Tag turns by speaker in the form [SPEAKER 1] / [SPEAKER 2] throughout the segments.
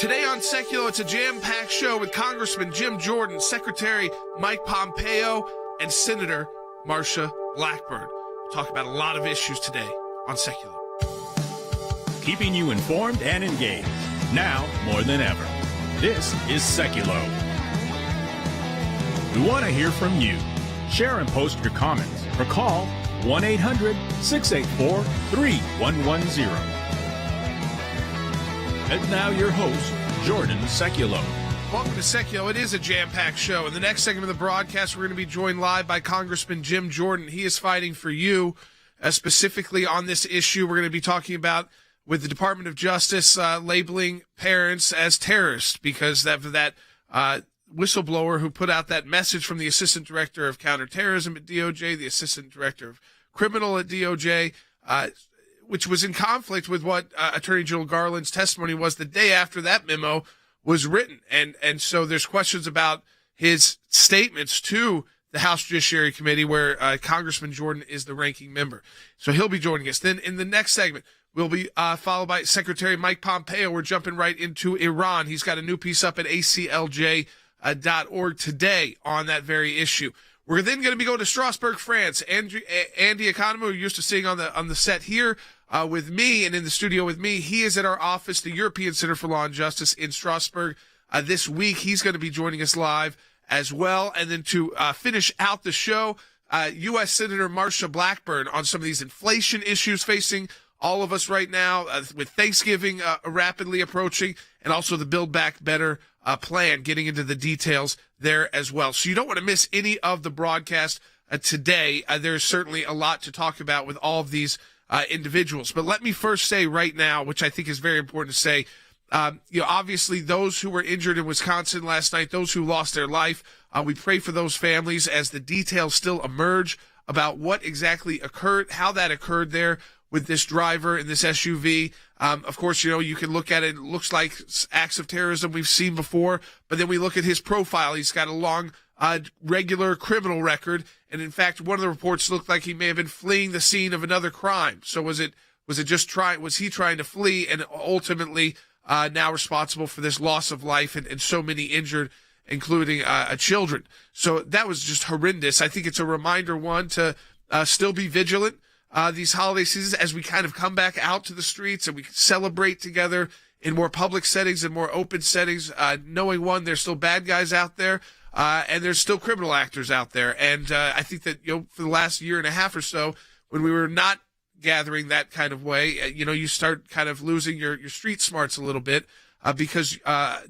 [SPEAKER 1] Today on Sekulow, it's a jam-packed show with Congressman Jim Jordan, Secretary Mike Pompeo, and Senator Marsha Blackburn. We'll talk about a lot of issues today on Sekulow.
[SPEAKER 2] Keeping you informed and engaged, now more than ever. This is Sekulow. We want to hear from you. Share and post your comments or call 1-800-684-3110. And now your host, Jordan Sekulow.
[SPEAKER 1] Welcome to Sekulow. It is a jam-packed show. In the next segment of the broadcast, we're going to be joined live by Congressman Jim Jordan. He is fighting for you, specifically on this issue. We're going to be talking about with the Department of Justice labeling parents as terrorists because of that whistleblower who put out that message from the Assistant Director of Counterterrorism at DOJ, the Assistant Director of Criminal at DOJ, which was in conflict with what Attorney General Garland's testimony was the day after that memo was written. And so there's questions about his statements to the House Judiciary Committee where Congressman Jordan is the ranking member. So he'll be joining us. Then in the next segment, we'll be followed by Secretary Mike Pompeo. We're jumping right into Iran. He's got a new piece up at aclj.org today on that very issue. We're then going to be going to Strasbourg, France. Andy Economou, who used to sing on the set here with me and in the studio with me, he is at our office, the European Center for Law and Justice in Strasbourg this week. He's going to be joining us live as well. And then to finish out the show, U.S. Senator Marsha Blackburn on some of these inflation issues facing all of us right now with Thanksgiving rapidly approaching and also the Build Back Better plan, getting into the details there as well. So you don't want to miss any of the broadcast today. There's certainly a lot to talk about with all of these individuals. But let me first say right now, which I think is very important to say, obviously those who were injured in Wisconsin last night, those who lost their life, we pray for those families as the details still emerge about what exactly occurred, how that occurred there with this driver in this SUV. Of course, you can look at it. It looks like acts of terrorism we've seen before, but then we look at his profile. He's got a long, regular criminal record. And in fact, one of the reports looked like he may have been fleeing the scene of another crime. So was he trying to flee and ultimately, now responsible for this loss of life and so many injured, including, children. So that was just horrendous. I think it's a reminder, one, to, still be vigilant these holiday seasons as we kind of come back out to the streets and we celebrate together in more public settings and more open settings, knowing, one, there's still bad guys out there, and there's still criminal actors out there. And I think that, for the last year and a half or so, when we were not gathering that kind of way, you start kind of losing your street smarts a little bit because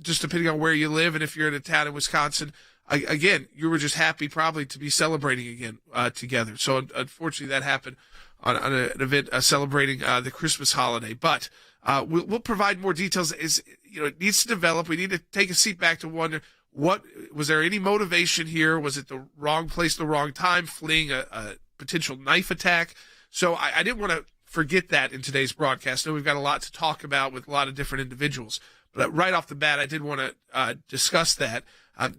[SPEAKER 1] just depending on where you live and if you're in a town in Wisconsin, again, you were just happy probably to be celebrating again together. So unfortunately that happened on an event celebrating the Christmas holiday. But we'll provide more details. It needs to develop. We need to take a seat back to wonder, was there any motivation here? Was it the wrong place, the wrong time, fleeing a potential knife attack? So I didn't want to forget that in today's broadcast. I know we've got a lot to talk about with a lot of different individuals. But right off the bat, I did want to discuss that.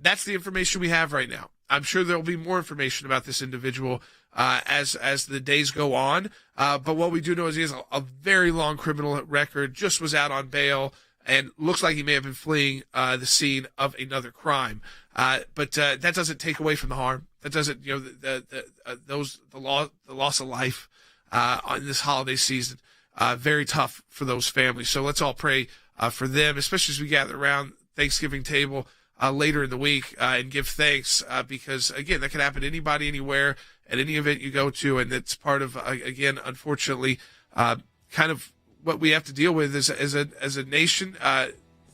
[SPEAKER 1] That's the information we have right now. I'm sure there will be more information about this individual as the days go on. But what we do know is he has a very long criminal record, just was out on bail, and looks like he may have been fleeing the scene of another crime. But that doesn't take away from the harm. That doesn't, the loss of life on this holiday season, very tough for those families. So let's all pray for them, especially as we gather around Thanksgiving table later in the week and give thanks because, again, that can happen to anybody, anywhere, at any event you go to, and it's part of, again, unfortunately, kind of what we have to deal with as a nation.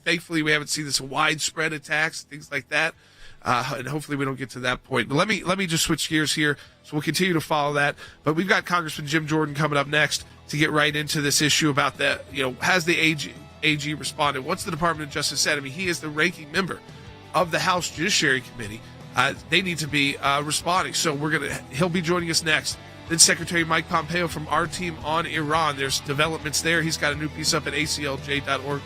[SPEAKER 1] Thankfully, we haven't seen this widespread attacks, things like that, and hopefully we don't get to that point. But let me just switch gears here, so we'll continue to follow that. But we've got Congressman Jim Jordan coming up next to get right into this issue about that. Has the AG responded? What's the Department of Justice said? I mean, he is the ranking member of the House Judiciary Committee. They need to be responding. So he'll be joining us next. Then Secretary Mike Pompeo from our team on Iran. There's developments there. He's got a new piece up at aclj.org.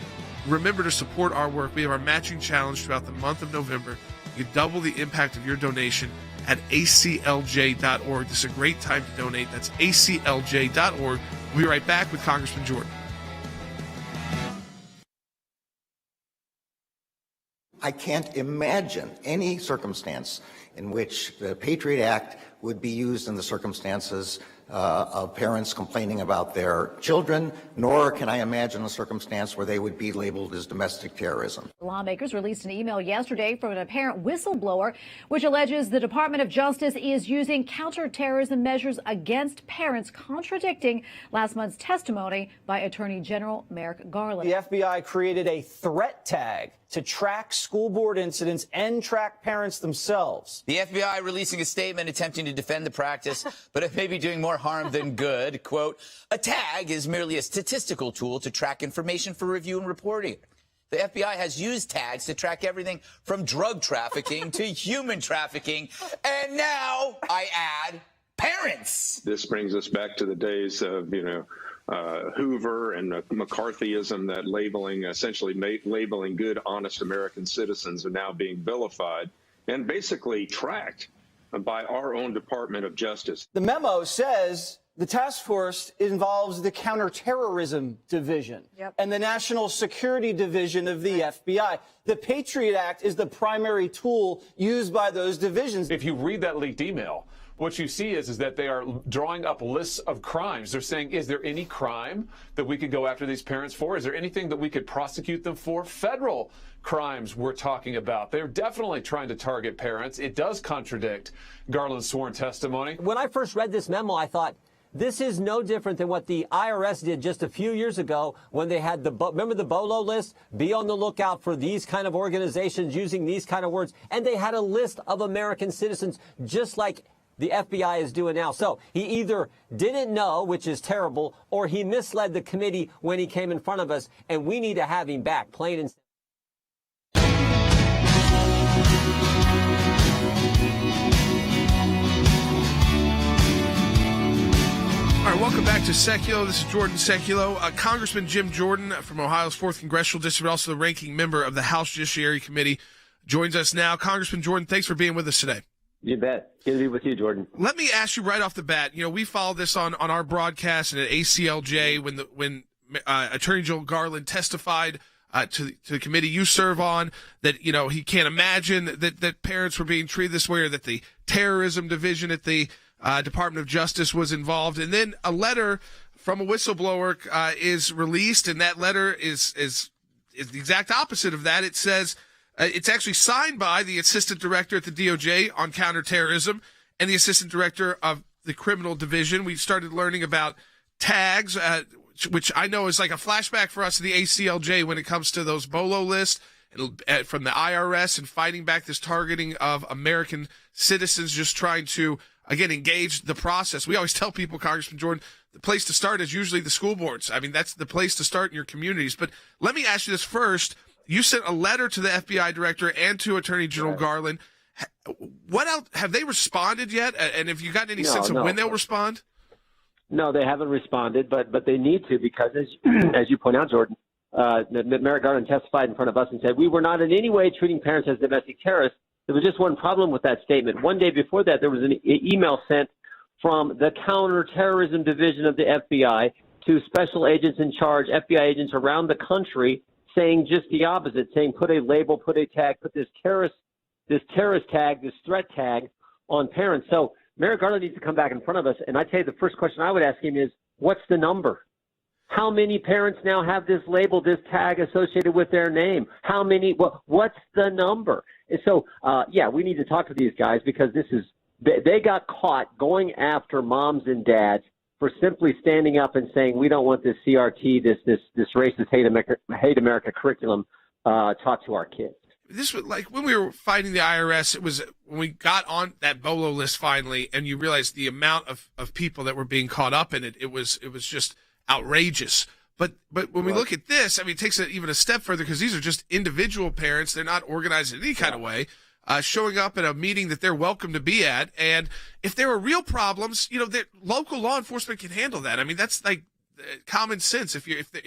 [SPEAKER 1] Remember to support our work. We have our matching challenge throughout the month of November. You double the impact of your donation at aclj.org. This is a great time to donate. That's aclj.org. We'll be right back with Congressman Jordan.
[SPEAKER 3] I can't imagine any circumstance in which the Patriot Act would be used in the circumstances of parents complaining about their children, nor can I imagine a circumstance where they would be labeled as domestic terrorism.
[SPEAKER 4] Lawmakers released an email yesterday from an apparent whistleblower, which alleges the Department of Justice is using counterterrorism measures against parents, contradicting last month's testimony by Attorney General Merrick Garland.
[SPEAKER 5] The FBI created a threat tag to track school board incidents and track parents themselves.
[SPEAKER 6] The FBI releasing a statement attempting to defend the practice, but it may be doing more harm than good. Quote, a tag is merely a statistical tool to track information for review and reporting. The FBI has used tags to track everything from drug trafficking to human trafficking, and now, I add, parents.
[SPEAKER 7] This brings us back to the days of, Hoover and McCarthyism, that essentially labeling good, honest American citizens are now being vilified and basically tracked by our own Department of Justice.
[SPEAKER 5] The memo says the task force involves the Counterterrorism Division and the National Security Division of the FBI. The Patriot Act is the primary tool used by those divisions.
[SPEAKER 8] If you read that leaked email, what you see is that they are drawing up lists of crimes. They're saying, is there any crime that we could go after these parents for? Is there anything that we could prosecute them for? Federal crimes we're talking about. They're definitely trying to target parents. It does contradict Garland's sworn testimony.
[SPEAKER 9] When I first read this memo, I thought, this is no different than what the IRS did just a few years ago when they had remember the BOLO list? Be on the lookout for these kind of organizations using these kind of words. And they had a list of American citizens just like the FBI is doing now. So he either didn't know, which is terrible, or he misled the committee when he came in front of us, and we need to have him back, plain and simple.
[SPEAKER 1] All right, welcome back to Sekulow. This is Jordan Sekulow. Congressman Jim Jordan from Ohio's 4th Congressional District, also the ranking member of the House Judiciary Committee, joins us now. Congressman Jordan, thanks for being with us today.
[SPEAKER 10] You bet. Good to be with you, Jordan.
[SPEAKER 1] Let me ask you right off the bat. We followed this on our broadcast and at ACLJ when Attorney General Garland testified to the committee you serve on that he can't imagine that parents were being treated this way, or that the terrorism division at the Department of Justice was involved. And then a letter from a whistleblower is released, and that letter is the exact opposite of that. It says. It's actually signed by the assistant director at the DOJ on counterterrorism and the assistant director of the criminal division. We started learning about tags, which I know is like a flashback for us in the ACLJ when it comes to those BOLO lists from the IRS and fighting back this targeting of American citizens, just trying to, again, engage the process. We always tell people, Congressman Jordan, the place to start is usually the school boards. I mean, that's the place to start in your communities. But let me ask you this first. You sent a letter to the FBI director and to Attorney General Garland. What else? Have they responded yet? And have you gotten any sense of when they'll respond?
[SPEAKER 10] No, they haven't responded, but they need to, because as you point out, Jordan, Merrick Garland testified in front of us and said, we were not in any way treating parents as domestic terrorists. There was just one problem with that statement. One day before that, there was an email sent from the Counterterrorism Division of the FBI to special agents in charge, FBI agents around the country, saying just the opposite, saying put a label, put a tag, put this terrorist tag, this threat tag on parents. So Merrick Garland needs to come back in front of us. And I tell you, the first question I would ask him is, what's the number? How many parents now have this label, this tag associated with their name? How many? What's the number? And so, we need to talk to these guys, because they got caught going after moms and dads for simply standing up and saying, we don't want this CRT, this racist hate America curriculum taught to our kids.
[SPEAKER 1] This was like when we were fighting the IRS. It was when we got on that BOLO list finally, and you realized the amount of people that were being caught up in it. It was just outrageous. But when we look at this, I mean, it takes it even a step further, because these are just individual parents. They're not organized in any kind of way. Showing up at a meeting that they're welcome to be at. And if there are real problems, local law enforcement can handle that. I mean, that's like common sense. If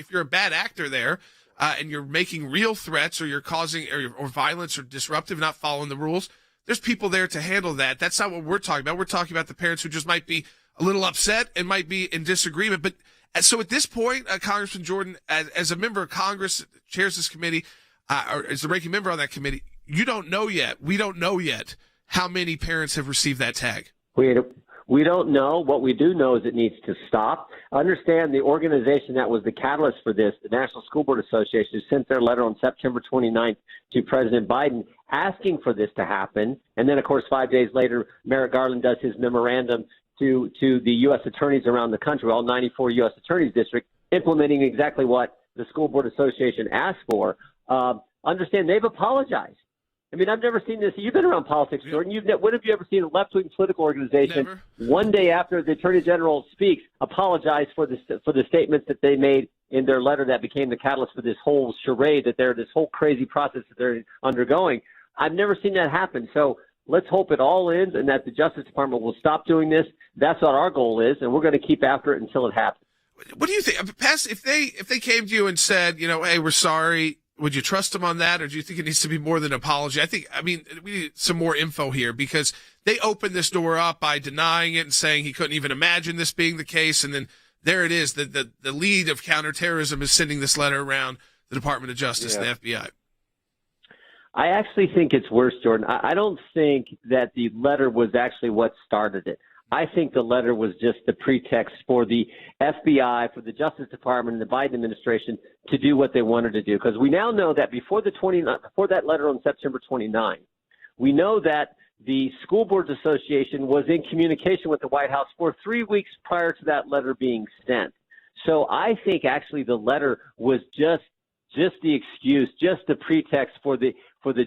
[SPEAKER 1] you're a bad actor there, and you're making real threats, or you're causing or violence or disruptive, not following the rules, there's people there to handle that. That's not what we're talking about. We're talking about the parents who just might be a little upset and might be in disagreement. But so at this point, Congressman Jordan, as a member of Congress, chairs this committee, or as the ranking member on that committee, you don't know yet. We don't know yet how many parents have received that tag.
[SPEAKER 10] We don't know. What we do know is it needs to stop. Understand the organization that was the catalyst for this, the National School Board Association, sent their letter on September 29th to President Biden asking for this to happen. And then, of course, 5 days later, Merrick Garland does his memorandum to the U.S. attorneys around the country, all 94 U.S. attorneys districts, implementing exactly what the School Board Association asked for. Understand they've apologized. I mean, I've never seen this. You've been around politics, Jordan. When have you ever seen a left-wing political organization one day after the Attorney General speaks apologize for the statements that they made in their letter that became the catalyst for this whole charade, this whole crazy process that they're undergoing? I've never seen that happen. So let's hope it all ends and that the Justice Department will stop doing this. That's what our goal is, and we're going to keep after it until it happens.
[SPEAKER 1] What do you think? If they came to you and said, hey, we're sorry, would you trust them on that, or do you think it needs to be more than an apology? We need some more info here, because they opened this door up by denying it and saying he couldn't even imagine this being the case. And then there it is. The lead of counterterrorism is sending this letter around the Department of Justice and the FBI.
[SPEAKER 10] I actually think it's worse, Jordan. I don't think that the letter was actually what started it. I think the letter was just the pretext for the FBI, for the Justice Department and the Biden administration to do what they wanted to do. Because we now know that before that letter on September 29, we know that the School Boards Association was in communication with the White House for 3 weeks prior to that letter being sent. So I think actually the letter was just the excuse, just the pretext for the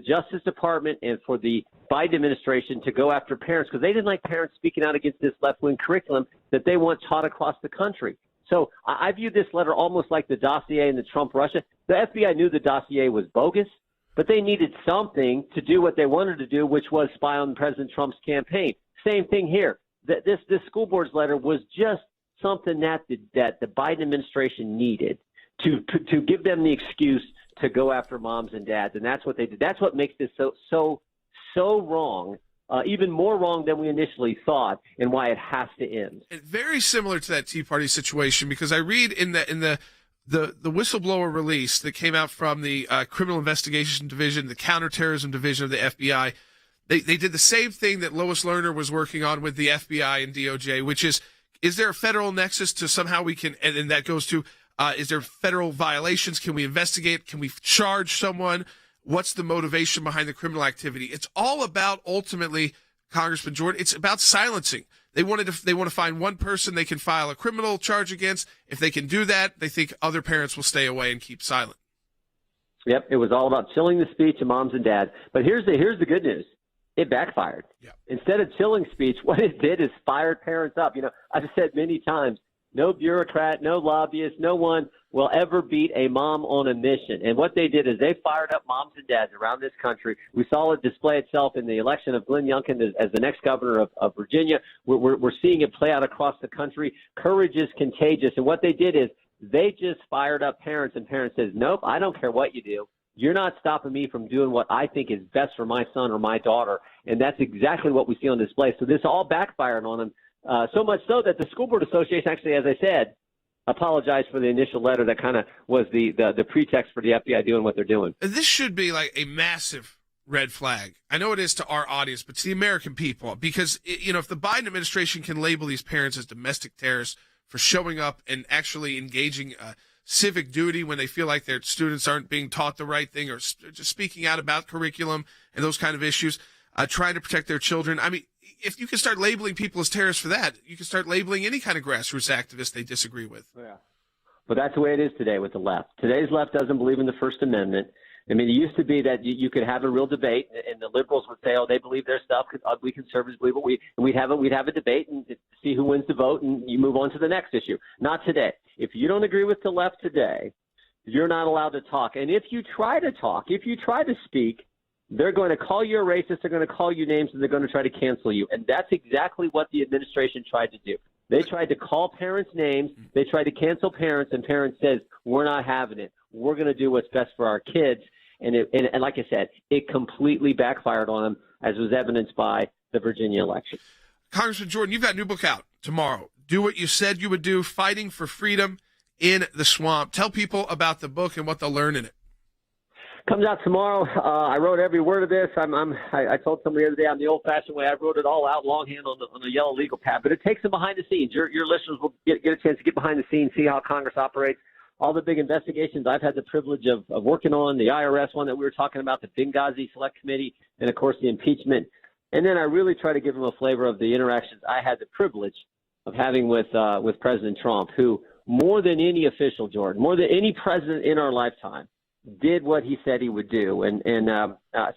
[SPEAKER 10] Justice Department and for the Biden administration to go after parents, because they didn't like parents speaking out against this left-wing curriculum that they want taught across the country. So I view this letter almost like the dossier in the Trump-Russia. The FBI knew the dossier was bogus, but they needed something to do what they wanted to do, which was spy on President Trump's campaign. Same thing here. This school board's letter was just something that the Biden administration needed to give them the excuse to go after moms and dads, and that's what they did. That's what makes this so wrong, even more wrong than we initially thought, and why it has to end.
[SPEAKER 1] And very similar to that Tea Party situation, because I read in the whistleblower release that came out from the Criminal Investigation Division, the Counterterrorism Division of the FBI, they did the same thing that Lois Lerner was working on with the FBI and DOJ, which is there a federal nexus to somehow we can, and that goes to, is there federal violations? Can we investigate? Can we charge someone? What's the motivation behind the criminal activity? It's all about, ultimately, Congressman Jordan, it's about silencing. They want to find one person they can file a criminal charge against. If they can do that, they think other parents will stay away and keep silent.
[SPEAKER 10] Yep, it was all about chilling the speech of moms and dads. But here's the good news. It backfired. Yep. Instead of chilling speech, what it did is fired parents up. I've said many times, no bureaucrat, no lobbyist, no one will ever beat a mom on a mission. And what they did is they fired up moms and dads around this country. We saw it display itself in the election of Glenn Youngkin as the next governor of Virginia. We're seeing it play out across the country. Courage is contagious. And what they did is they just fired up parents, and parents says, nope, I don't care what you do. You're not stopping me from doing what I think is best for my son or my daughter. And that's exactly what we see on display. So this all backfired on them. So much so that the School Board Association actually, as I said, apologized for the initial letter that kind of was the pretext for the FBI doing what they're doing.
[SPEAKER 1] This should be like a massive red flag. I know it is to our audience, but to the American people, because, if the Biden administration can label these parents as domestic terrorists for showing up and actually engaging civic duty when they feel like their students aren't being taught the right thing, or just speaking out about curriculum and those kind of issues, trying to protect their children. I mean, if you can start labeling people as terrorists for that, you can start labeling any kind of grassroots activist they disagree with.
[SPEAKER 10] Yeah. But that's the way it is today with the left. Today's left doesn't believe in the First Amendment. I mean, it used to be that you could have a real debate, and the liberals would say, "Oh, they believe their stuff. We conservatives believe it." We'd have a debate and see who wins the vote, and you move on to the next issue. Not today. If you don't agree with the left today, you're not allowed to talk. And if you try to talk, if you try to speak, they're going to call you a racist. They're going to call you names, and they're going to try to cancel you. And that's exactly what the administration tried to do. They tried to call parents names. They tried to cancel parents, and parents says, "We're not having it. We're going to do what's best for our kids." And like I said, it completely backfired on them, as was evidenced by the Virginia election.
[SPEAKER 1] Congressman Jordan, you've got a new book out tomorrow. Do What You Said You Would Do, Fighting for Freedom in the Swamp. Tell people about the book and what they'll learn in it.
[SPEAKER 10] Comes out tomorrow. I wrote every word of this. I told somebody the other day I'm the old-fashioned way. I wrote it all out longhand on the yellow legal pad. But it takes them behind the scenes. Your listeners will get a chance to get behind the scenes, see how Congress operates. All the big investigations I've had the privilege of working on, the IRS one that we were talking about, the Benghazi Select Committee, and, of course, the impeachment. And then I really try to give them a flavor of the interactions I had the privilege of having with President Trump, who more than any official, Jordan, more than any president in our lifetime, did what he said he would do. And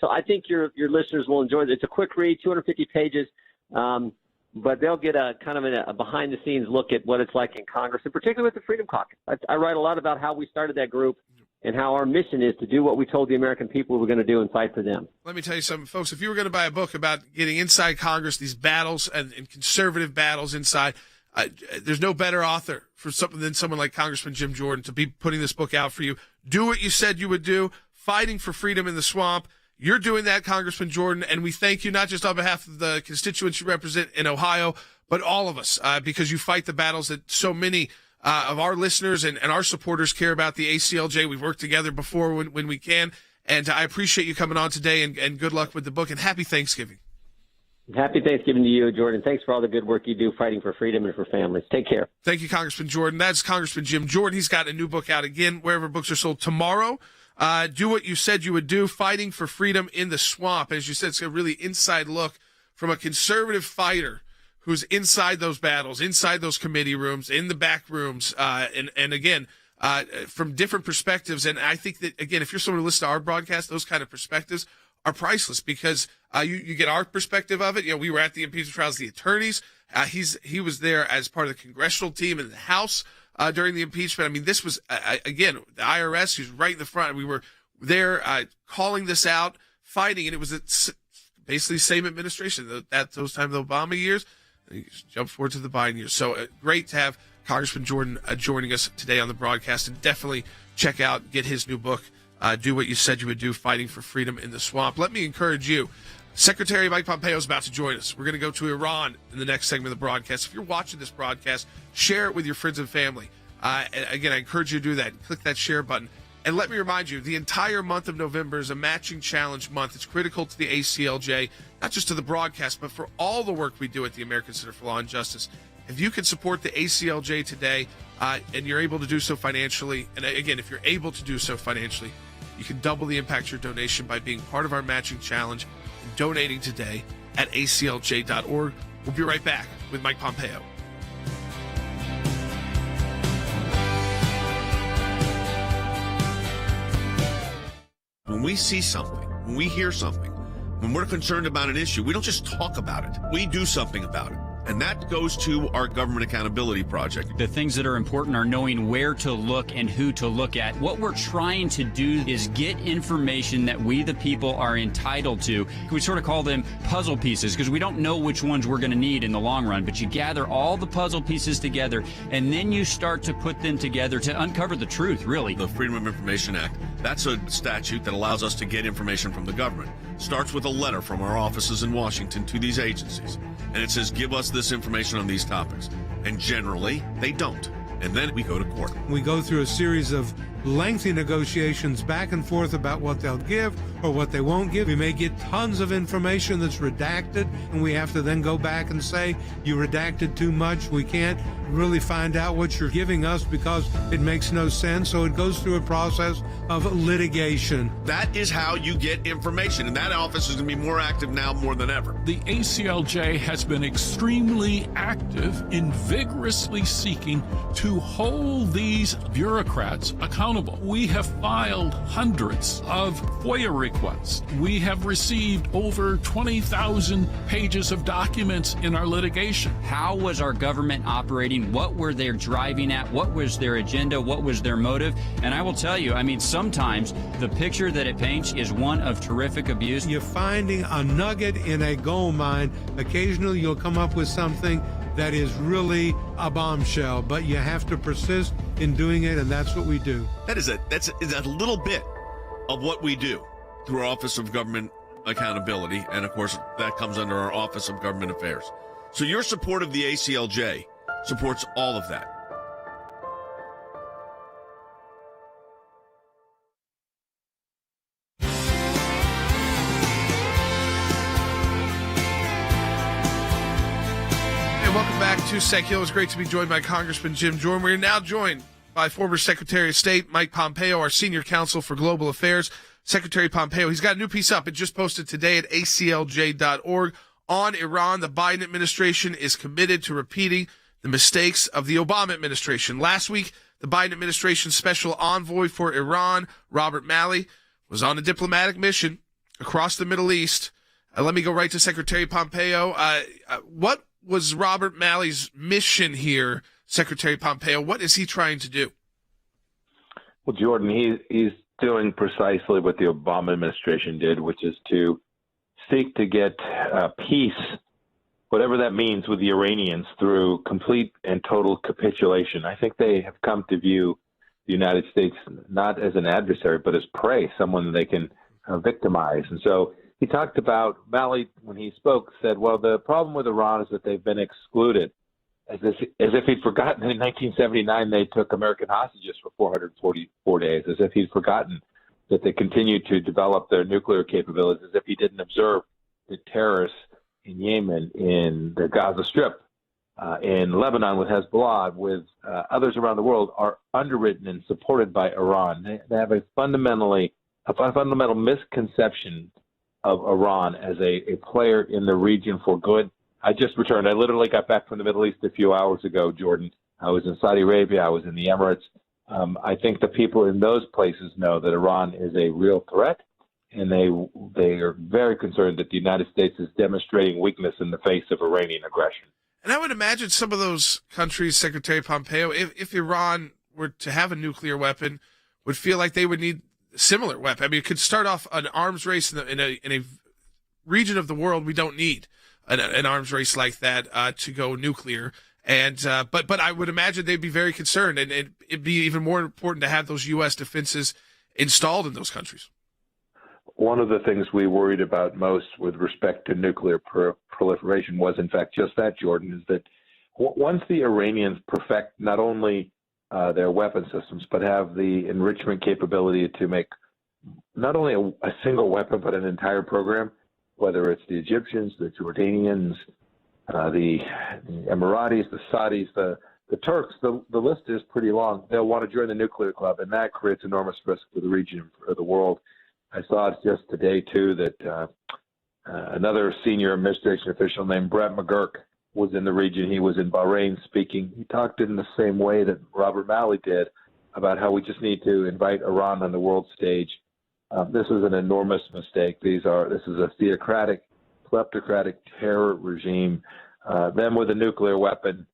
[SPEAKER 10] so I think your listeners will enjoy it. It's a quick read, 250 pages, but they'll get a kind of a behind-the-scenes look at what it's like in Congress, and particularly with the Freedom Caucus. I write a lot about how we started that group and how our mission is to do what we told the American people we were going to do and fight for them.
[SPEAKER 1] Let me tell you something, folks. If you were going to buy a book about getting inside Congress, these battles and conservative battles inside, there's no better author than someone like Congressman Jim Jordan to be putting this book out for you. Do what you said you would do, fighting for freedom in the swamp. You're doing that, Congressman Jordan, and we thank you not just on behalf of the constituents you represent in Ohio, but all of us, because you fight the battles that so many of our listeners and our supporters care about the ACLJ. We've worked together before when we can, and I appreciate you coming on today, and good luck with the book, and happy Thanksgiving.
[SPEAKER 10] Happy Thanksgiving to you, Jordan. Thanks for all the good work you do fighting for freedom and for families. Take care.
[SPEAKER 1] Thank you, Congressman Jordan. That's Congressman Jim Jordan. He's got a new book out again, wherever books are sold tomorrow. Do what you said you would do, fighting for freedom in the swamp. As you said, it's a really inside look from a conservative fighter who's inside those battles, inside those committee rooms, in the back rooms, and again, from different perspectives. And I think that, again, if you're someone who listens to our broadcast, those kind of perspectives are priceless, because you get our perspective of it. You know, we were at the impeachment trials, the attorneys. He was there as part of the congressional team in the House during the impeachment. I mean, this was, again, the IRS, who's right in the front. We were there calling this out, fighting, and it was basically the same administration. Those times, the Obama years, you jump forward to the Biden years. So great to have Congressman Jordan joining us today on the broadcast, and definitely get his new book, Do What You Said You Would Do, Fighting for Freedom in the Swamp. Let me encourage you. Secretary Mike Pompeo is about to join us. We're going to go to Iran in the next segment of the broadcast. If you're watching this broadcast, share it with your friends and family. And again, I encourage you to do that. Click that share button. And let me remind you, the entire month of November is a matching challenge month. It's critical to the ACLJ, not just to the broadcast, but for all the work we do at the American Center for Law and Justice. If you can support the ACLJ today, and you're able to do so financially, and again, if you're able to do so financially, you can double the impact of your donation by being part of our matching challenge and donating today at aclj.org. We'll be right back with Mike Pompeo.
[SPEAKER 11] When we see something, when we hear something, when we're concerned about an issue, we don't just talk about it. We do something about it. And that goes to our Government Accountability Project.
[SPEAKER 12] The things that are important are knowing where to look and who to look at. What we're trying to do is get information that we, the people, are entitled to. We sort of call them puzzle pieces because we don't know which ones we're going to need in the long run. But you gather all the puzzle pieces together, and then you start to put them together to uncover the truth, really.
[SPEAKER 11] The Freedom of Information Act, that's a statute that allows us to get information from the government. Starts with a letter from our offices in Washington to these agencies. And it says, give us this information on these topics. And generally, they don't. And then we go to court.
[SPEAKER 13] We go through a series of lengthy negotiations back and forth about what they'll give or what they won't give. We may get tons of information that's redacted, and we have to then go back and say, you redacted too much. We can't really find out what you're giving us because it makes no sense. So it goes through a process of litigation.
[SPEAKER 11] That is how you get information, and that office is going to be more active now more than ever.
[SPEAKER 14] The ACLJ has been extremely active in vigorously seeking to hold these bureaucrats accountable. We have filed hundreds of FOIA requests. We have received over 20,000 pages of documents in our litigation.
[SPEAKER 12] How was our government operating? What were they driving at? What was their agenda? What was their motive? And I will tell you, I mean, sometimes the picture that it paints is one of terrific abuse.
[SPEAKER 13] You're finding a nugget in a gold mine. Occasionally you'll come up with something that is really a bombshell, but you have to persist in doing it, and that's what we do.
[SPEAKER 11] That's a little bit of what we do through our Office of Government Accountability, and of course that comes under our Office of Government Affairs. So your support of the ACLJ supports all of that.
[SPEAKER 1] back to Sekulow. It's great to be joined by Congressman Jim Jordan. We're now joined by former Secretary of State Mike Pompeo, our senior counsel for global affairs. Secretary Pompeo, he's got a new piece up. It just posted today at aclj.org on Iran. The Biden administration is committed to repeating the mistakes of the Obama administration. Last week, the Biden administration's special envoy for Iran, Robert Malley, was on a diplomatic mission across the Middle East. Let me go right to Secretary Pompeo. What was Robert Malley's mission here, Secretary Pompeo? What is he trying to do?
[SPEAKER 15] Well, Jordan, he's doing precisely what the Obama administration did, which is to seek to get peace, whatever that means, with the Iranians through complete and total capitulation. I think they have come to view the United States not as an adversary, but as prey, someone that they can victimize. And so he talked about, Malley, when he spoke, said, well, the problem with Iran is that they've been excluded. As if he'd forgotten that in 1979 they took American hostages for 444 days, as if he'd forgotten that they continued to develop their nuclear capabilities, as if he didn't observe the terrorists in Yemen, in the Gaza Strip, in Lebanon with Hezbollah, with others around the world, are underwritten and supported by Iran. They have a fundamental misconception of Iran as a player in the region for good. I just returned. I literally got back from the Middle East a few hours ago, Jordan. I was in Saudi Arabia. I was in the Emirates. I think the people in those places know that Iran is a real threat, and they are very concerned that the United States is demonstrating weakness in the face of Iranian aggression.
[SPEAKER 1] And I would imagine some of those countries, Secretary Pompeo, if Iran were to have a nuclear weapon, would feel like they would need a similar weapon. I mean, it could start off an arms race in a region of the world we don't need an arms race like that to go nuclear. And but I would imagine they'd be very concerned, and it'd be even more important to have those U.S. defenses installed in those countries.
[SPEAKER 15] One of the things we worried about most with respect to nuclear proliferation was, in fact, just that, Jordan, is that once the Iranians perfect not only their weapon systems, but have the enrichment capability to make not only a single weapon, but an entire program, whether it's the Egyptians, the Jordanians, the Emiratis, the Saudis, the Turks, the list is pretty long. They'll want to join the nuclear club, and that creates enormous risk for the region, for the world. I saw it just today, too, that another senior administration official named Brett McGurk was in the region. He was in Bahrain speaking. He talked in the same way that Robert Malley did about how we just need to invite Iran on the world stage. This is an enormous mistake. This is a theocratic, kleptocratic terror regime. Them with a nuclear weapon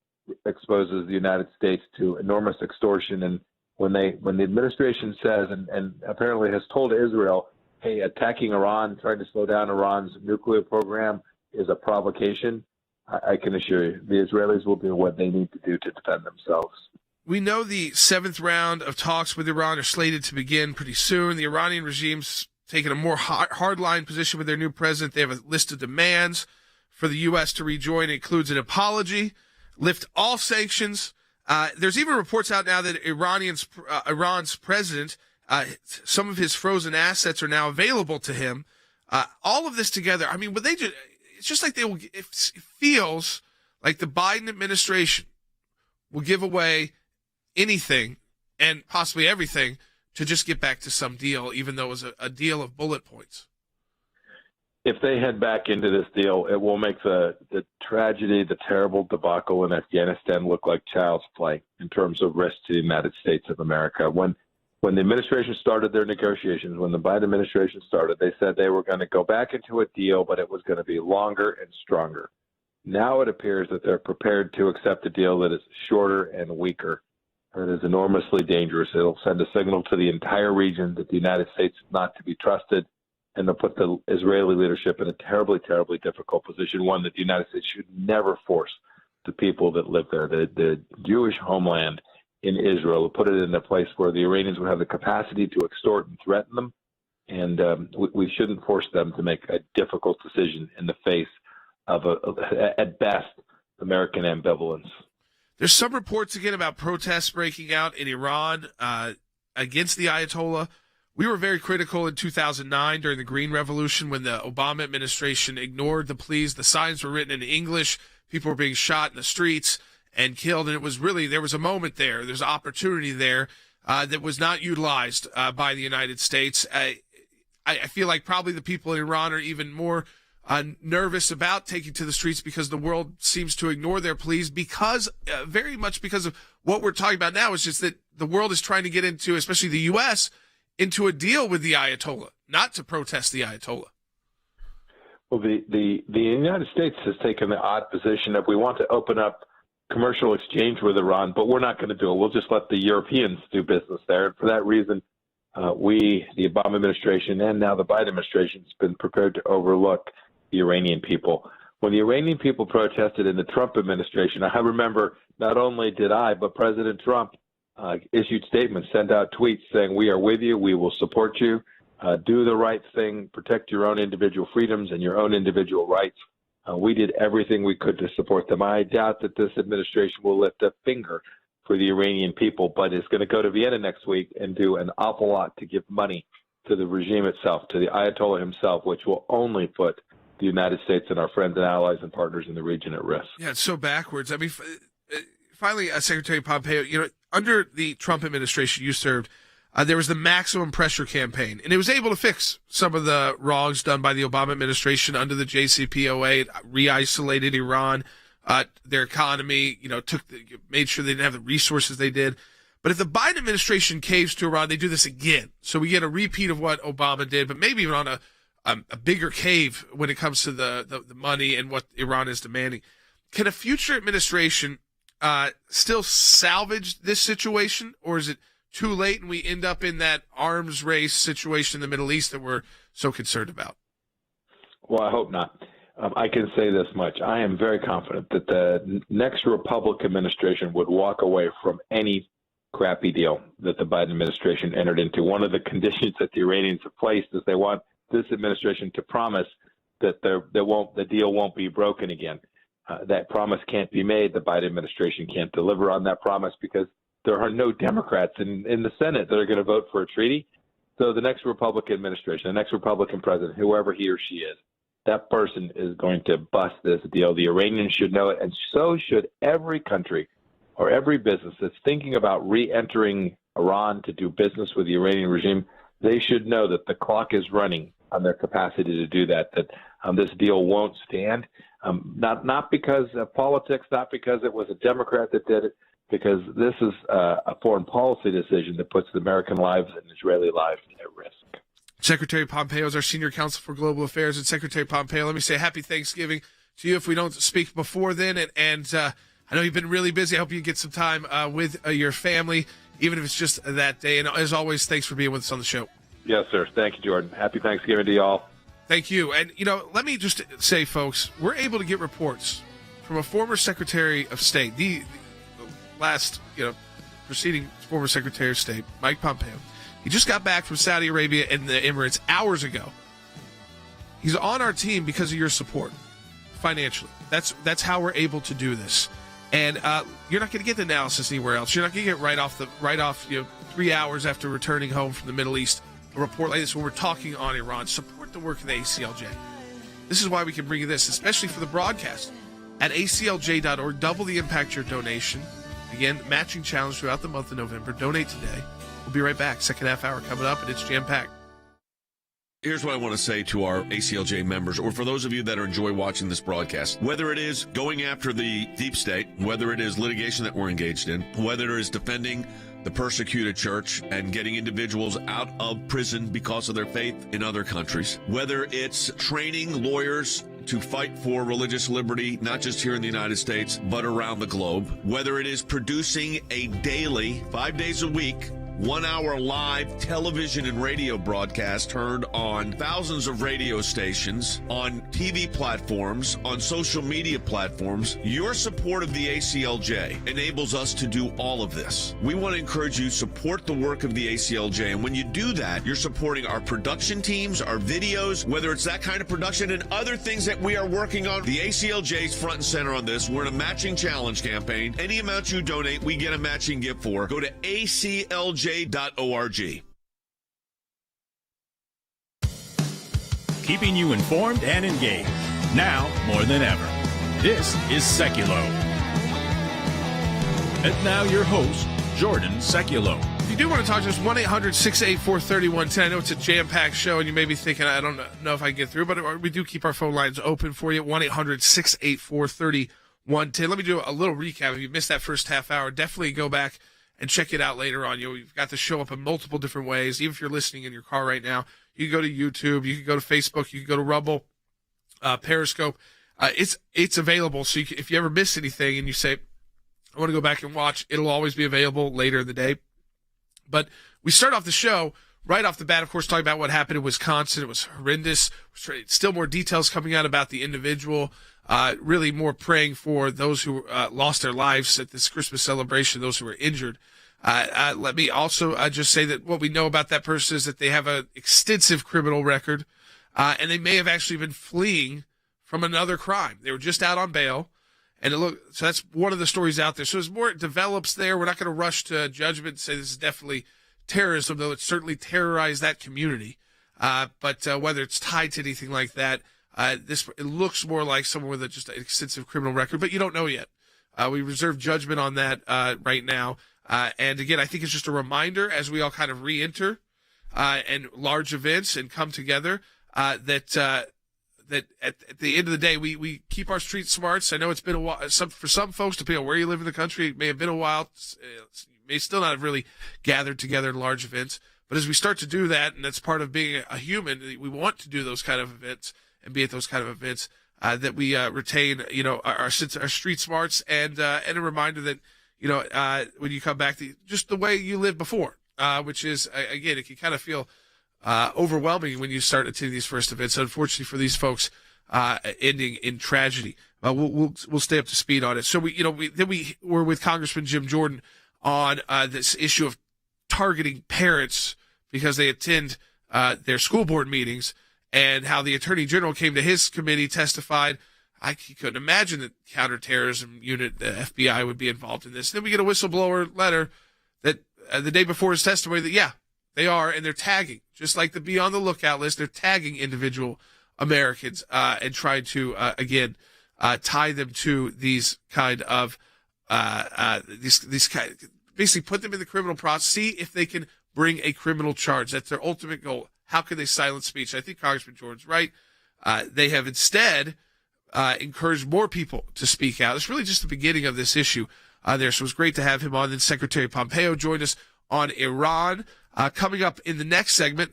[SPEAKER 15] exposes the United States to enormous extortion. And when the administration says and apparently has told Israel, hey, attacking Iran, trying to slow down Iran's nuclear program is a provocation, I can assure you the Israelis will do what they need to do to defend themselves.
[SPEAKER 1] We know the seventh round of talks with Iran are slated to begin pretty soon. The Iranian regime's taken a more hardline position with their new president. They have a list of demands for the U.S. to rejoin. It includes an apology, lift all sanctions. There's even reports out now that Iran's president, some of his frozen assets are now available to him. All of this together, I mean, it's just like it feels like the Biden administration will give away anything and possibly everything to just get back to some deal, even though it was a deal of bullet points.
[SPEAKER 15] If they head back into this deal, it will make the tragedy, the terrible debacle in Afghanistan look like child's play in terms of risk to the United States of America. When the administration started their negotiations, when the Biden administration started, they said they were going to go back into a deal, but it was going to be longer and stronger. Now it appears that they're prepared to accept a deal that is shorter and weaker. It is enormously dangerous. It'll send a signal to the entire region that the United States is not to be trusted, and they'll put the Israeli leadership in a terribly, terribly difficult position, one that the United States should never force the people that live there. The Jewish homeland in Israel, put it in a place where the Iranians would have the capacity to extort and threaten them, and we shouldn't force them to make a difficult decision in the face of, at best, American ambivalence.
[SPEAKER 1] There's some reports again about protests breaking out in Iran against the Ayatollah. We were very critical in 2009 during the Green Revolution when the Obama administration ignored the pleas. The signs were written in English People were being shot in the streets and killed. And it was really, there was a moment there. There's an opportunity there that was not utilized by the United States. I feel like probably the people in Iran are even more nervous about taking to the streets because the world seems to ignore their pleas because very much because of what we're talking about now is just that the world is trying to get into, especially the U.S., into a deal with the Ayatollah, not to protest the Ayatollah.
[SPEAKER 15] Well, the United States has taken the odd position of we want to open up commercial exchange with Iran, but we're not going to do it. We'll just let the Europeans do business there. And for that reason, we, the Obama administration, and now the Biden administration, has been prepared to overlook the Iranian people. When the Iranian people protested in the Trump administration, I remember not only did I, but President Trump issued statements, sent out tweets saying, we are with you, we will support you, do the right thing, protect your own individual freedoms and your own individual rights. We did everything we could to support them. I doubt that this administration will lift a finger for the Iranian people, but is going to go to Vienna next week and do an awful lot to give money to the regime itself, to the Ayatollah himself, which will only put the United States and our friends and allies and partners in the region at risk.
[SPEAKER 1] Yeah, it's so backwards. I mean, finally, Secretary Pompeo, under the Trump administration you served, there was the maximum pressure campaign, and it was able to fix some of the wrongs done by the Obama administration under the JCPOA. It re-isolated Iran, their economy, made sure they didn't have the resources they did. But if the Biden administration caves to Iran, they do this again. So we get a repeat of what Obama did, but maybe even on a bigger cave when it comes to the money and what Iran is demanding. Can a future administration still salvage this situation, or is it too late and we end up in that arms race situation in the Middle East that we're so concerned about?
[SPEAKER 15] Well, I hope not. I can say this much. I am very confident that the next Republican administration would walk away from any crappy deal that the Biden administration entered into. One of the conditions that the Iranians have placed is they want this administration to promise that the deal won't be broken again. That promise can't be made. The Biden administration can't deliver on that promise because there are no Democrats in the Senate that are going to vote for a treaty. So the next Republican administration, the next Republican president, whoever he or she is, that person is going to bust this deal. The Iranians should know it, and so should every country or every business that's thinking about re-entering Iran to do business with the Iranian regime. They should know that the clock is running on their capacity to do that, that this deal won't stand, not because of politics, not because it was a Democrat that did it, because this is a foreign policy decision that puts American lives and Israeli lives at risk.
[SPEAKER 1] Secretary Pompeo is our senior counsel for global affairs. And Secretary Pompeo, let me say happy Thanksgiving to you if we don't speak before then. And I know you've been really busy. I hope you get some time with your family, even if it's just that day. And as always, thanks for being with us on the show.
[SPEAKER 15] Yes, sir. Thank you, Jordan. Happy Thanksgiving to you all.
[SPEAKER 1] Thank you. And, let me just say, folks, we're able to get reports from a former Secretary of State, the last, preceding former Secretary of State, Mike Pompeo. He just got back from Saudi Arabia and the Emirates hours ago. He's on our team because of your support financially. That's how we're able to do this. And you're not going to get the analysis anywhere else. You're not going to get right off 3 hours after returning home from the Middle East a report like this when we're talking on Iran. Support the work of the ACLJ. This is why we can bring you this, especially for the broadcast. At aclj.org, double the impact your donation. Again, matching challenge throughout the month of November. Donate today. We'll be right back. Second half hour coming up, and it's jam-packed.
[SPEAKER 11] Here's what I want to say to our ACLJ members, or for those of you that enjoy watching this broadcast. Whether it is going after the deep state, whether it is litigation that we're engaged in, whether it is defending the persecuted church and getting individuals out of prison because of their faith in other countries, whether it's training lawyers to fight for religious liberty, not just here in the United States, but around the globe, whether it is producing a daily, 5 days a week, 1 hour live television and radio broadcast heard on thousands of radio stations, on TV platforms, on social media platforms. Your support of the ACLJ enables us to do all of this. We want to encourage you to support the work of the ACLJ. And when you do that, you're supporting our production teams, our videos, whether it's that kind of production and other things that we are working on. The ACLJ is front and center on this. We're in a matching challenge campaign. Any amount you donate, we get a matching gift for. Go to aclj.org.
[SPEAKER 2] Keeping you informed and engaged. Now more than ever. This is Sekulow. And now your host, Jordan Sekulow.
[SPEAKER 1] If you do want to talk to us, 1-800-684-3110. I know it's a jam-packed show, and you may be thinking, I don't know if I can get through, but we do keep our phone lines open for you, 1-800-684-3110. Let me do a little recap. If you missed that first half hour, definitely go back and check it out later on. We've got the show up in multiple different ways. Even if you're listening in your car right now, you can go to YouTube, you can go to Facebook, you can go to Rumble, Periscope. It's available. So if you ever miss anything and you say, I want to go back and watch, it'll always be available later in the day. But we start off the show right off the bat, of course, talking about what happened in Wisconsin. It was horrendous. Still more details coming out about the individual. Really more praying for those who lost their lives at this Christmas celebration, those who were injured. Let me also just say that what we know about that person is that they have an extensive criminal record, and they may have actually been fleeing from another crime. They were just out on bail. And so that's one of the stories out there. So as more develops there, we're not going to rush to judgment and say this is definitely terrorism, though it certainly terrorized that community. But whether it's tied to anything like that, it looks more like someone with just an extensive criminal record, but you don't know yet. We reserve judgment on that right now. And again, I think it's just a reminder as we all kind of re-enter and large events and come together that at the end of the day, we keep our street smarts. I know it's been a while. For some folks, depending on where you live in the country, it may have been a while. You may still not have really gathered together in large events. But as we start to do that, and that's part of being a human, we want to do those kind of events and be at those kind of events, that we retain, our street smarts and a reminder that, when you come back, just the way you lived before, which is, again, it can kind of feel overwhelming when you start attending these first events. Unfortunately for these folks, ending in tragedy. We'll stay up to speed on it. So we were with Congressman Jim Jordan on this issue of targeting parents because they attend their school board meetings, and how the Attorney General came to his committee, testified. He couldn't imagine that counterterrorism unit, the FBI, would be involved in this. Then we get a whistleblower letter that the day before his testimony that they are, and they're tagging, just like the Be on the Lookout list. They're tagging individual Americans and trying to tie them to these kind of basically put them in the criminal process, see if they can bring a criminal charge. That's their ultimate goal. How can they silence speech? I think Congressman Jordan's right. They have instead encouraged more people to speak out. It's really just the beginning of this issue there. So it was great to have him on. Then Secretary Pompeo joined us on Iran. Coming up in the next segment,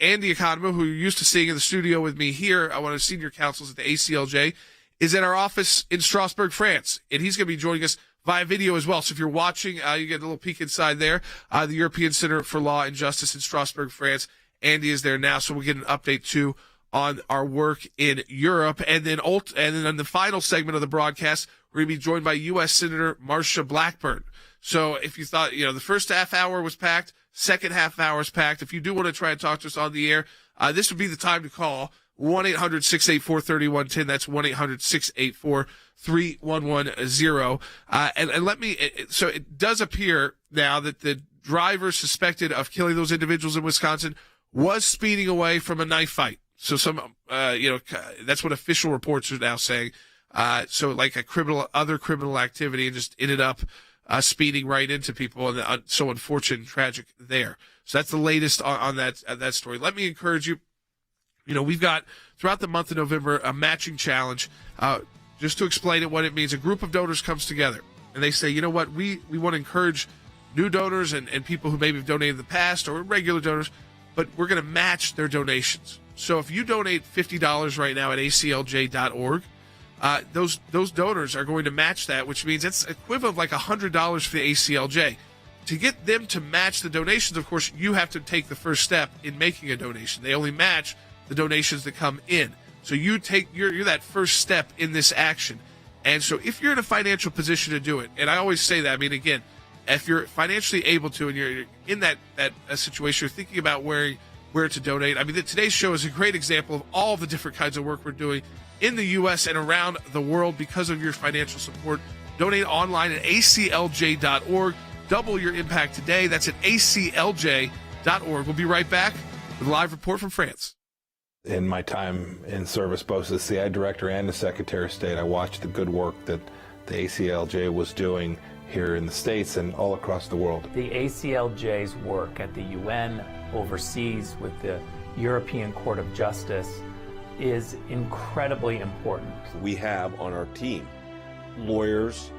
[SPEAKER 1] Andy Economou, who you're used to seeing in the studio with me here, one of the senior counsels at the ACLJ, is at our office in Strasbourg, France. And he's going to be joining us via video as well. So if you're watching, you get a little peek inside there. The European Center for Law and Justice in Strasbourg, France. Andy is there now, so we'll get an update too on our work in Europe. And then on the final segment of the broadcast, we're going to be joined by U.S. Senator Marsha Blackburn. So if you thought, the first half hour was packed, second half hour is packed. If you do want to try and talk to us on the air, this would be the time to call 1-800-684-3110. That's 1-800-684-3110. And let me, so it does appear now that the driver suspected of killing those individuals in Wisconsin was speeding away from a knife fight. So that's what official reports are now saying. So like other criminal activity, and just ended up speeding right into people, and so unfortunate and tragic there. So that's the latest on that story. Let me encourage you. We've got throughout the month of November a matching challenge. Just to explain it, what it means: a group of donors comes together and they say, you know what, we want to encourage new donors and people who maybe have donated in the past, or regular donors, but we're going to match their donations. So if you donate $50 right now at aclj.org, those donors are going to match that, which means it's equivalent of like $100 for the ACLJ. To get them to match the donations, of course, you have to take the first step in making a donation. They only match the donations that come in. So you're that first step in this action. And so if you're in a financial position to do it, and I always say that, I mean, again, if you're financially able to, and you're in that situation, you're thinking about where to donate. I mean, today's show is a great example of all the different kinds of work we're doing in the U.S. and around the world because of your financial support. Donate online at aclj.org. Double your impact today. That's at aclj.org. We'll be right back with a live report from France.
[SPEAKER 16] In my time in service, both as the CIA director and the Secretary of State, I watched the good work that the ACLJ was doing here in the States and all across the world.
[SPEAKER 17] The ACLJ's work at the UN, overseas with the European Court of Justice, is incredibly important.
[SPEAKER 18] We have on our team lawyers,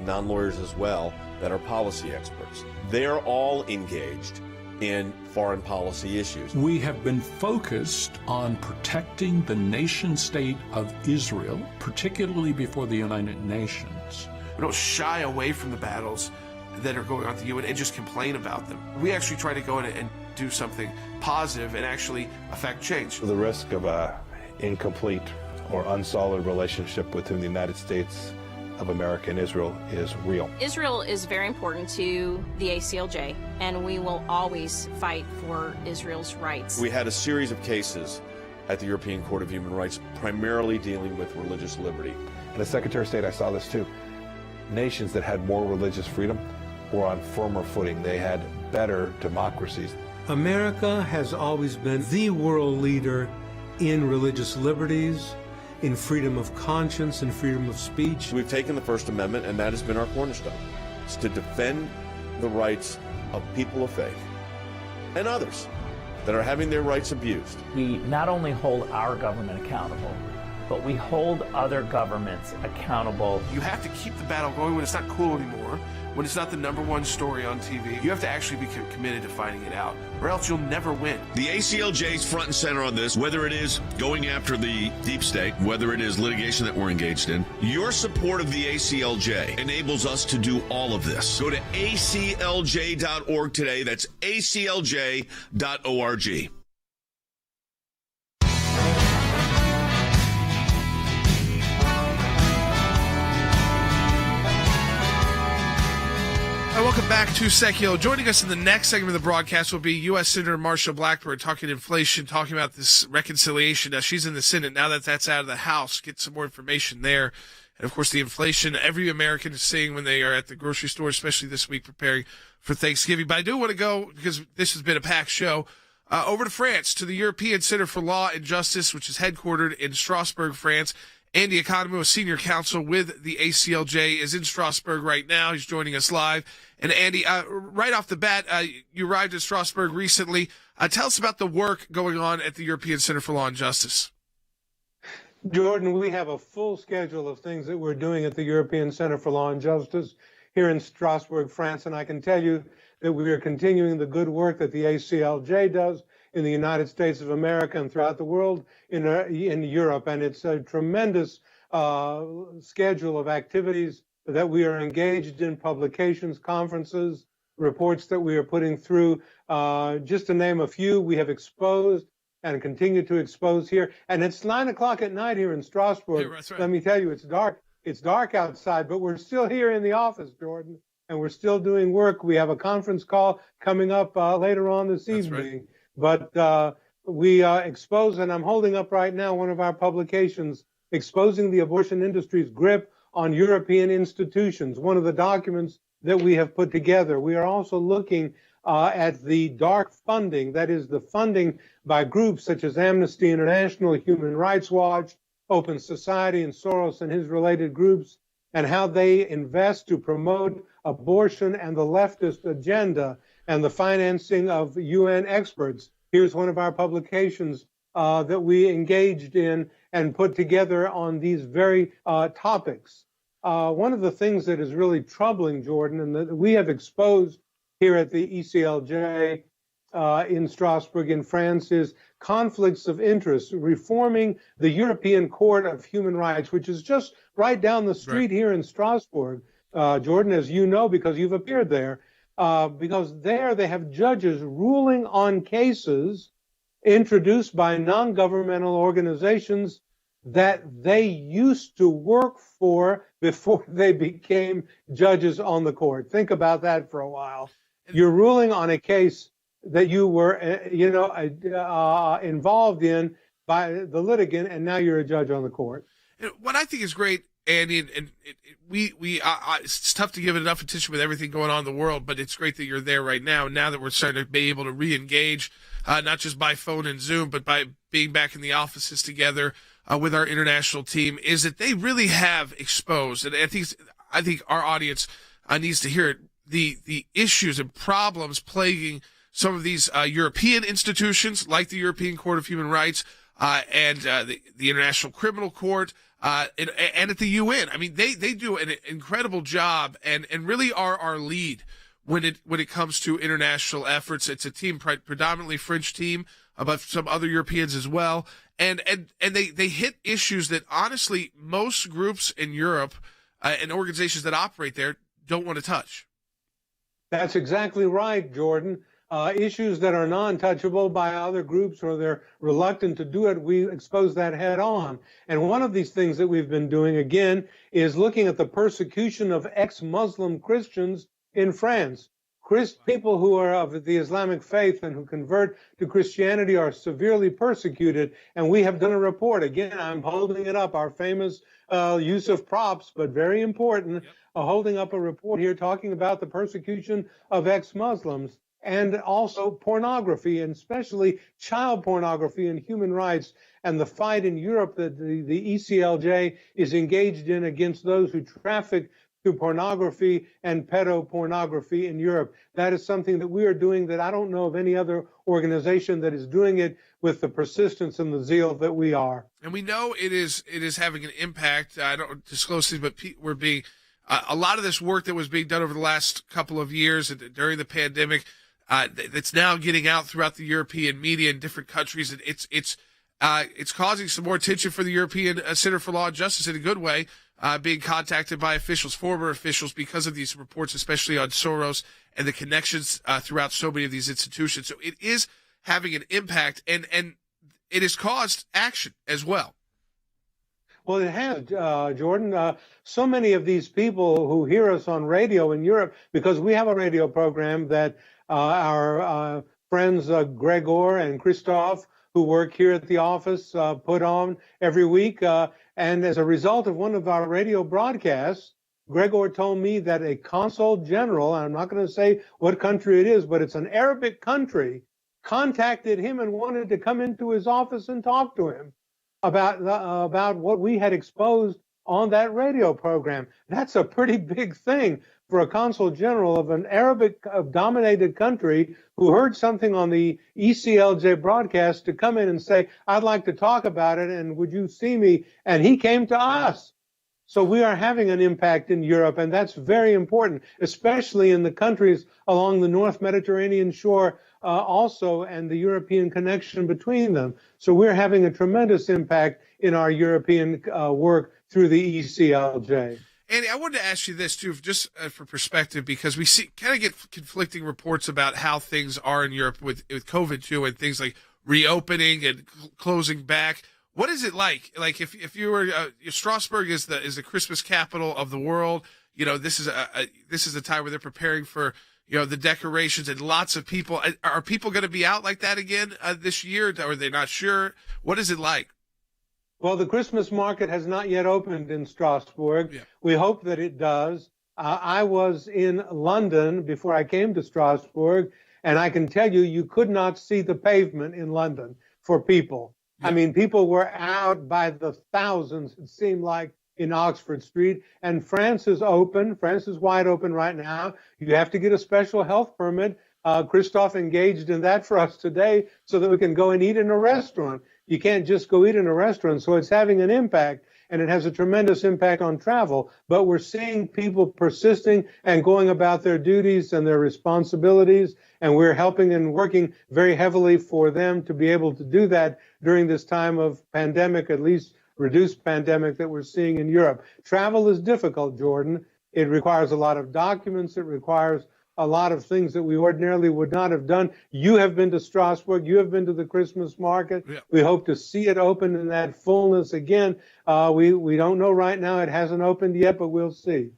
[SPEAKER 18] non-lawyers as well, that are policy experts. They're all engaged in foreign policy issues.
[SPEAKER 14] We have been focused on protecting the nation state of Israel, particularly before the United Nations.
[SPEAKER 1] We don't shy away from the battles that are going on at the UN and just complain about them. We actually try to go in and do something positive and actually affect change.
[SPEAKER 16] The risk of a incomplete or unsolid relationship between the United States of America and Israel is real.
[SPEAKER 19] Israel is very important to the ACLJ, and we will always fight for Israel's rights.
[SPEAKER 18] We had a series of cases at the European Court of Human Rights, primarily dealing with religious liberty.
[SPEAKER 16] And as Secretary of State, I saw this too. Nations that had more religious freedom were on firmer footing. They had better democracies.
[SPEAKER 13] America has always been the world leader in religious liberties, in freedom of conscience and freedom of speech.
[SPEAKER 18] We've taken the First Amendment, and that has been our cornerstone. It's to defend the rights of people of faith and others that are having their rights abused.
[SPEAKER 17] We not only hold our government accountable, but we hold other governments accountable.
[SPEAKER 1] You have to keep the battle going when it's not cool anymore, when it's not the #1 story on TV. You have to actually be committed to finding it out, or else you'll never win.
[SPEAKER 11] The ACLJ is front and center on this, whether it is going after the deep state, whether it is litigation that we're engaged in. Your support of the ACLJ enables us to do all of this. Go to aclj.org today. That's aclj.org.
[SPEAKER 1] Welcome back to Sekulow. Joining us in the next segment of the broadcast will be U.S. Senator Marsha Blackburn, talking inflation, talking about this reconciliation. Now, she's in the Senate. Now that that's out of the House, get some more information there. And, of course, the inflation every American is seeing when they are at the grocery store, especially this week preparing for Thanksgiving. But I do want to go, because this has been a packed show, over to France, to the European Center for Law and Justice, which is headquartered in Strasbourg, France. Andy Economou, a senior counsel with the ACLJ, is in Strasbourg right now. He's joining us live. And Andy, right off the bat, you arrived in Strasbourg recently. Tell us about the work going on at the European Center for Law and Justice.
[SPEAKER 13] Jordan, we have a full schedule of things that we're doing at the European Center for Law and Justice here in Strasbourg, France. And I can tell you that we are continuing the good work that the ACLJ does in the United States of America and throughout the world in Europe. And it's a tremendous schedule of activities that we are engaged in, publications, conferences, reports that we are putting through. Just to name a few, we have exposed and continue to expose here. And it's 9 o'clock at night here in Strasbourg.
[SPEAKER 1] Yeah, that's right.
[SPEAKER 13] Let me tell you, it's dark. It's dark outside, but we're still here in the office, Jordan, and we're still doing work. We have a conference call coming up later on this evening.
[SPEAKER 1] Right.
[SPEAKER 13] But we expose, and I'm holding up right now one of our publications, Exposing the Abortion Industry's Grip on European Institutions, one of the documents that we have put together. We are also looking at the dark funding, that is the funding by groups such as Amnesty International, Human Rights Watch, Open Society, and Soros and his related groups, and how they invest to promote abortion and the leftist agenda and the financing of UN experts. Here's one of our publications that we engaged in and put together on these very topics. One of the things that is really troubling, Jordan, and that we have exposed here at the ECLJ in Strasbourg in France, is conflicts of interest, reforming the European Court of Human Rights, which is just right down the street here in Strasbourg, Jordan, as you know, because you've appeared there. Because there they have judges ruling on cases introduced by non-governmental organizations that they used to work for before they became judges on the court. Think about that for a while. You're ruling on a case that you were, involved in by the litigant, and now you're a judge on the court.
[SPEAKER 1] What I think is great, Andy, and it's tough to give it enough attention with everything going on in the world, but it's great that you're there right now. Now that we're starting to be able to re-engage not just by phone and Zoom, but by being back in the offices together with our international team, is that they really have exposed, and I think our audience needs to hear it, the issues and problems plaguing some of these European institutions like the European Court of Human Rights and the International Criminal Court and at the UN. I mean, they do an incredible job and really are our lead when it comes to international efforts. It's a team, predominantly French team, but some other Europeans as well. And they hit issues that honestly most groups in Europe and organizations that operate there don't want to touch.
[SPEAKER 13] That's exactly right, Jordan. Issues that are non-touchable by other groups or they're reluctant to do it, we expose that head on. And one of these things that we've been doing, again, is looking at the persecution of ex-Muslim Christians in France. People who are of the Islamic faith and who convert to Christianity are severely persecuted. And we have done a report. Again, I'm holding it up, our famous use of props, but very important, holding up a report here talking about the persecution of ex-Muslims. And also pornography, and especially child pornography and human rights, and the fight in Europe that the ECLJ is engaged in against those who traffic through pornography and pedopornography in Europe. That is something that we are doing that I don't know of any other organization that is doing it with the persistence and the zeal that we are.
[SPEAKER 1] And we know it is having an impact. I don't disclose things, but we're being a lot of this work that was being done over the last couple of years and during the pandemic. It's now getting out throughout the European media in different countries, and it's causing some more attention for the European Center for Law and Justice in a good way, being contacted by former officials, because of these reports, especially on Soros and the connections throughout so many of these institutions. So it is having an impact, and it has caused action as well.
[SPEAKER 13] Well, it has, Jordan. So many of these people who hear us on radio in Europe, because we have a radio program that our friends Gregor and Christoph, who work here at the office, put on every week. And as a result of one of our radio broadcasts, Gregor told me that a consul general, and I'm not going to say what country it is, but it's an Arabic country, contacted him and wanted to come into his office and talk to him about what we had exposed on that radio program. That's a pretty big thing for a consul general of an Arabic-dominated country who heard something on the ECLJ broadcast to come in and say, I'd like to talk about it, and would you see me? And he came to us. So we are having an impact in Europe, and that's very important, especially in the countries along the North Mediterranean shore also, and the European connection between them. So we're having a tremendous impact in our European work through the ECLJ.
[SPEAKER 1] Andy, I wanted to ask you this, too, just for perspective, because we kind of get conflicting reports about how things are in Europe with COVID, too, and things like reopening and closing back. What is it like? Like, if you were Strasbourg is the Christmas capital of the world. You know, this is a time where they're preparing for, you know, the decorations and lots of people. Are people going to be out like that again this year? Or are they not sure? What is it like?
[SPEAKER 13] Well, the Christmas market has not yet opened in Strasbourg. Yeah. We hope that it does. I was in London before I came to Strasbourg, and I can tell you, you could not see the pavement in London for people. Yeah. I mean, people were out by the thousands, it seemed like, in Oxford Street. And France is open. France is wide open right now. You have to get a special health permit. Christoph engaged in that for us today so that we can go and eat in a restaurant. You can't just go eat in a restaurant. So it's having an impact, and it has a tremendous impact on travel. But we're seeing people persisting and going about their duties and their responsibilities, and we're helping and working very heavily for them to be able to do that during this time of pandemic, at least reduced pandemic that we're seeing in Europe. Travel is difficult, Jordan. It requires a lot of documents. It requires a lot of things that we ordinarily would not have done. You have been to Strasbourg. You have been to the Christmas market. Yeah. We hope to see it open in that fullness again. We don't know right now. It hasn't opened yet, but we'll see.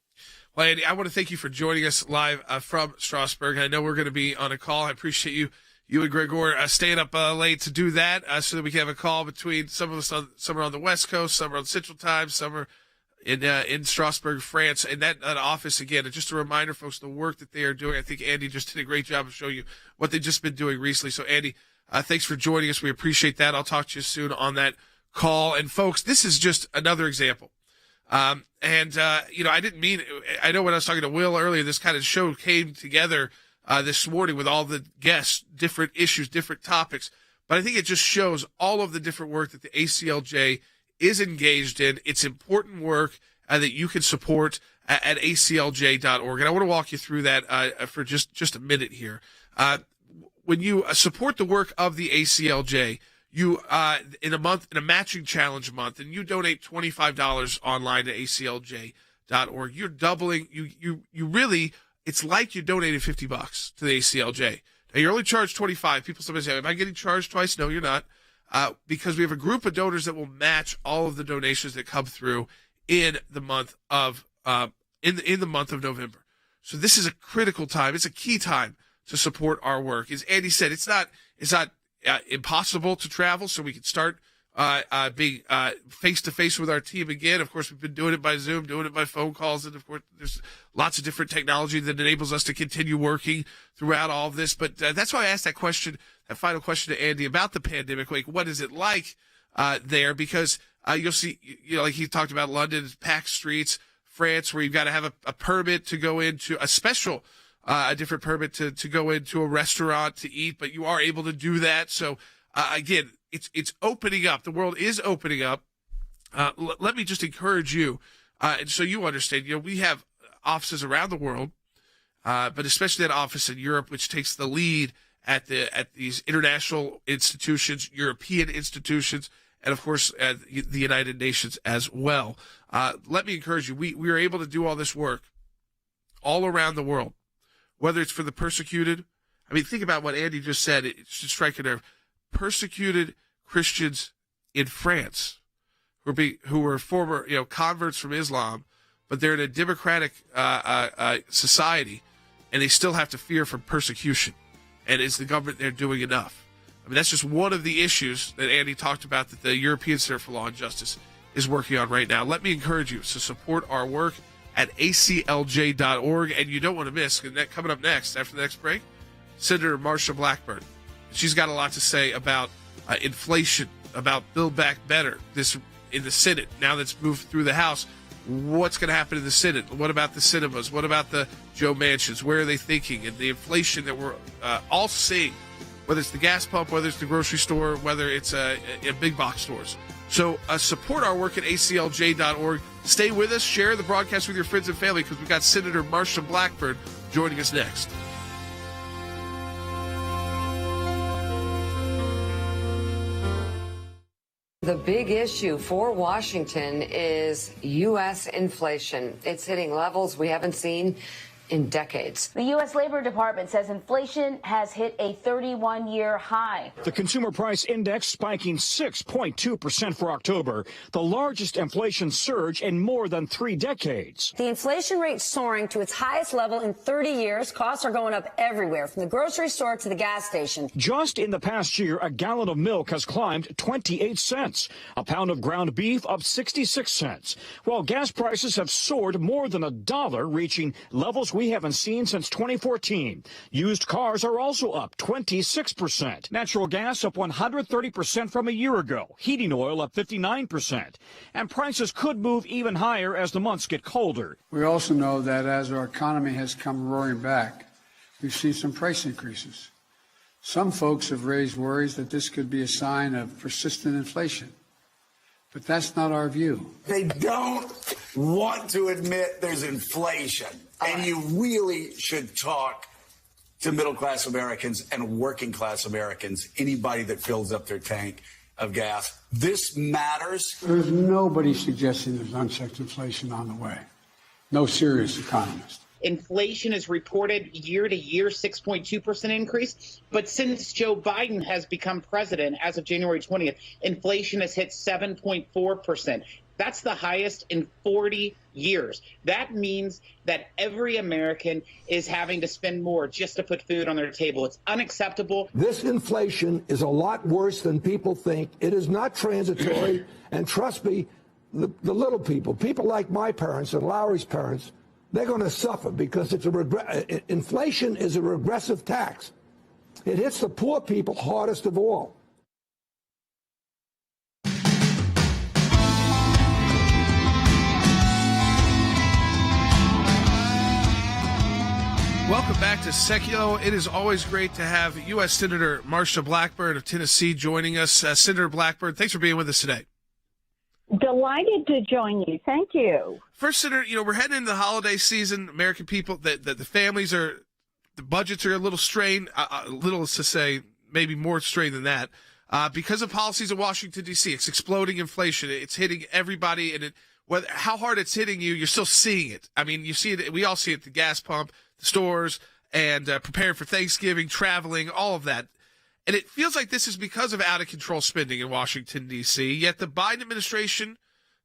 [SPEAKER 1] Well, Andy, I want to thank you for joining us live from Strasbourg. I know we're going to be on a call. I appreciate you and Gregor staying up late to do that so that we can have a call between some of us some are on the West Coast, some are on Central Time, some are in Strasbourg, France, and that office, again, just a reminder, folks, the work that they are doing. I think Andy just did a great job of showing you what they've just been doing recently. So, Andy, Thanks for joining us. We appreciate that. I'll talk to you soon on that call. And folks, this is just another example. I didn't mean, I know when I was talking to Will earlier, this kind of show came together this morning with all the guests, different issues, different topics. But I think it just shows all of the different work that the ACLJ is engaged in. It's important work that you can support at aclj.org. And I want to walk you through that for just a minute here. When you support the work of the ACLJ, you in a matching challenge month, and you donate $25 online to aclj.org, you're doubling. You really, it's like you donated $50 to the ACLJ. Now you're only charged $25. People sometimes say, "Am I getting charged twice?" No, you're not, because we have a group of donors that will match all of the donations that come through in the month of in the month of November. So this is a critical time. It's a key time to support our work. As Andy said, it's not impossible to travel, so we can start being face to face with our team again. Of course, we've been doing it by Zoom, doing it by phone calls, and of course, there's lots of different technology that enables us to continue working throughout all of this. But that's why I asked that question, that final question to Andy about the pandemic. Like, what is it like there? Because you'll see, like he talked about London, packed streets, France, where you've got to have a permit to go into a special. A different permit to go into a restaurant to eat, but you are able to do that. So, again, it's opening up. The world is opening up. Let me just encourage you, and so you understand, we have offices around the world, but especially that office in Europe, which takes the lead at these international institutions, European institutions, and of course, the United Nations as well. Let me encourage you. We are able to do all this work all around the world. Whether it's for the persecuted, I mean, think about what Andy just said. It should strike a nerve. Persecuted Christians in France who were former, converts from Islam, but they're in a democratic society, and they still have to fear from persecution. And is the government there doing enough? I mean, that's just one of the issues that Andy talked about that the European Center for Law and Justice is working on right now. Let me encourage you to support our work at aclj.org, and you don't want to miss, coming up next, after the next break, Senator Marsha Blackburn. She's got a lot to say about inflation, about Build Back Better, this in the Senate, now that's moved through the House. What's going to happen in the Senate? What about the cinemas? What about the Joe Mansions? Where are they thinking? And the inflation that we're all seeing, whether it's the gas pump, whether it's the grocery store, whether it's in big box stores. So support our work at aclj.org. Stay with us. Share the broadcast with your friends and family, because we've got Senator Marsha Blackburn joining us next.
[SPEAKER 20] The big issue for Washington is U.S. inflation. It's hitting levels we haven't seen in decades.
[SPEAKER 21] The U.S. Labor Department says inflation has hit a 31-year high.
[SPEAKER 22] The Consumer Price Index spiking 6.2% for October, the largest inflation surge in more than 3 decades.
[SPEAKER 21] The inflation rate soaring to its highest level in 30 years. Costs are going up everywhere, from the grocery store to the gas station.
[SPEAKER 22] Just in the past year, a gallon of milk has climbed 28 cents. A pound of ground beef up 66 cents. While gas prices have soared more than $1, reaching levels we haven't seen since 2014. Used cars are also up 26%. Natural gas up 130% from a year ago. Heating oil up 59%. And prices could move even higher as the months get colder.
[SPEAKER 23] We also know that as our economy has come roaring back, we've seen some price increases. Some folks have raised worries that this could be a sign of persistent inflation. But that's not our view.
[SPEAKER 24] They don't want to admit there's inflation. And you really should talk to middle-class Americans and working-class Americans, anybody that fills up their tank of gas. This matters.
[SPEAKER 23] There's nobody suggesting there's unchecked inflation on the way. No serious economist.
[SPEAKER 25] Inflation is reported year to year 6.2% increase. But since Joe Biden has become president as of January 20th, inflation has hit 7.4%. That's the highest in 40 years. That means that every American is having to spend more just to put food on their table. It's unacceptable.
[SPEAKER 26] This inflation is a lot worse than people think. It is not transitory. And trust me, the little people like my parents and Lowry's parents, they're going to suffer because it's inflation is a regressive tax. It hits the poor people hardest of all.
[SPEAKER 1] Welcome back to Sekulow. It is always great to have U.S. Senator Marsha Blackburn of Tennessee joining us. Senator Blackburn, thanks for being with us today.
[SPEAKER 3] Delighted to join you. Thank you.
[SPEAKER 1] First, Senator, we're heading into the holiday season. American people, the families are, the budgets are a little strained, a little to say, maybe more strained than that, because of policies in Washington, D.C. It's exploding inflation. It's hitting everybody, and how hard it's hitting you, you're still seeing it. I mean, you see it. We all see it at the gas pump, the stores, and preparing for Thanksgiving, traveling, all of that. And it feels like this is because of out-of-control spending in Washington, D.C., yet the Biden administration,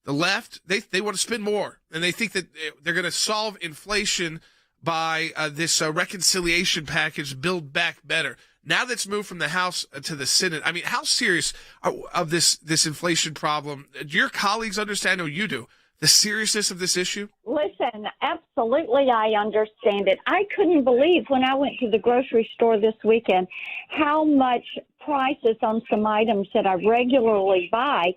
[SPEAKER 1] the left, they want to spend more, and they think that they're going to solve inflation by this reconciliation package, Build Back Better. Now that's moved from the House to the Senate. I mean, how serious of this inflation problem? Do your colleagues understand, or you do, the seriousness of this issue?
[SPEAKER 3] Listen, absolutely, I understand it. I couldn't believe when I went to the grocery store this weekend how much prices on some items that I regularly buy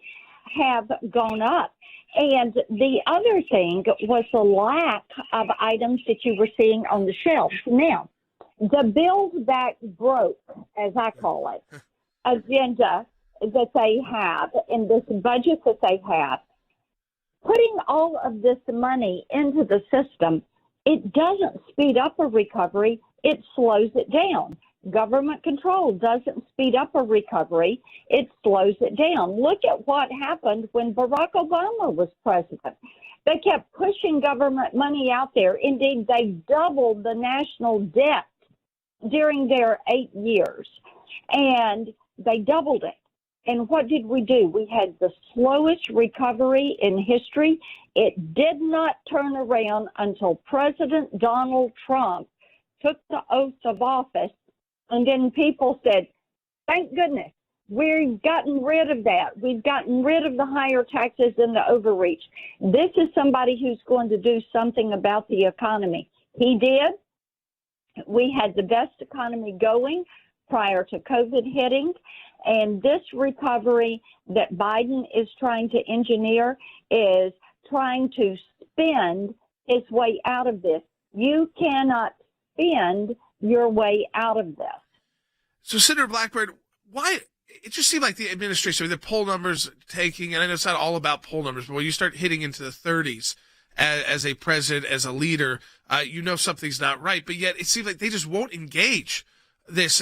[SPEAKER 3] have gone up. And the other thing was the lack of items that you were seeing on the shelves. Now, the Build Back Broke, as I call it, agenda that they have in this budget that they have, putting all of this money into the system, it doesn't speed up a recovery, it slows it down. Government control doesn't speed up a recovery, it slows it down. Look at what happened when Barack Obama was president. They kept pushing government money out there. Indeed, they doubled the national debt during their 8 years, and they doubled it. And what did we do? We had the slowest recovery in history. It did not turn around until President Donald Trump took the oath of office, and then people said, thank goodness, we've gotten rid of that. We've gotten rid of the higher taxes and the overreach. This is somebody who's going to do something about the economy. He did. We had the best economy going prior to COVID hitting. And this recovery that Biden is trying to engineer is trying to spend his way out of this. You cannot spend your way out of this.
[SPEAKER 1] So, Senator Blackburn, why? It just seemed like the administration, the poll numbers taking, and I know it's not all about poll numbers, but when you start hitting into the 30s as a president, as a leader, you know something's not right. But yet it seems like they just won't engage this.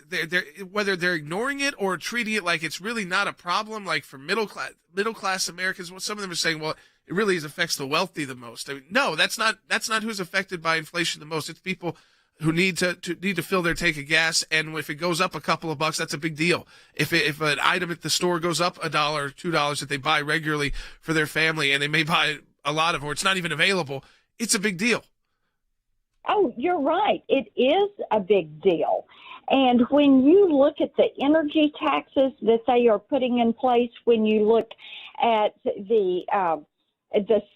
[SPEAKER 1] They're whether they're ignoring it or treating it like it's really not a problem. Like for middle class Americans, some of them are saying, well, it really affects the wealthy the most. I mean, no, that's not who's affected by inflation the most. It's people who need to fill their tank of gas, and if it goes up a couple of bucks, that's a big deal. If an item at the store goes up $1 or $2 that they buy regularly for their family, and they may buy a lot of, or it's not even available, it's a big deal.
[SPEAKER 3] Oh, you're right. It is a big deal. And when you look at the energy taxes that they are putting in place, when you look at the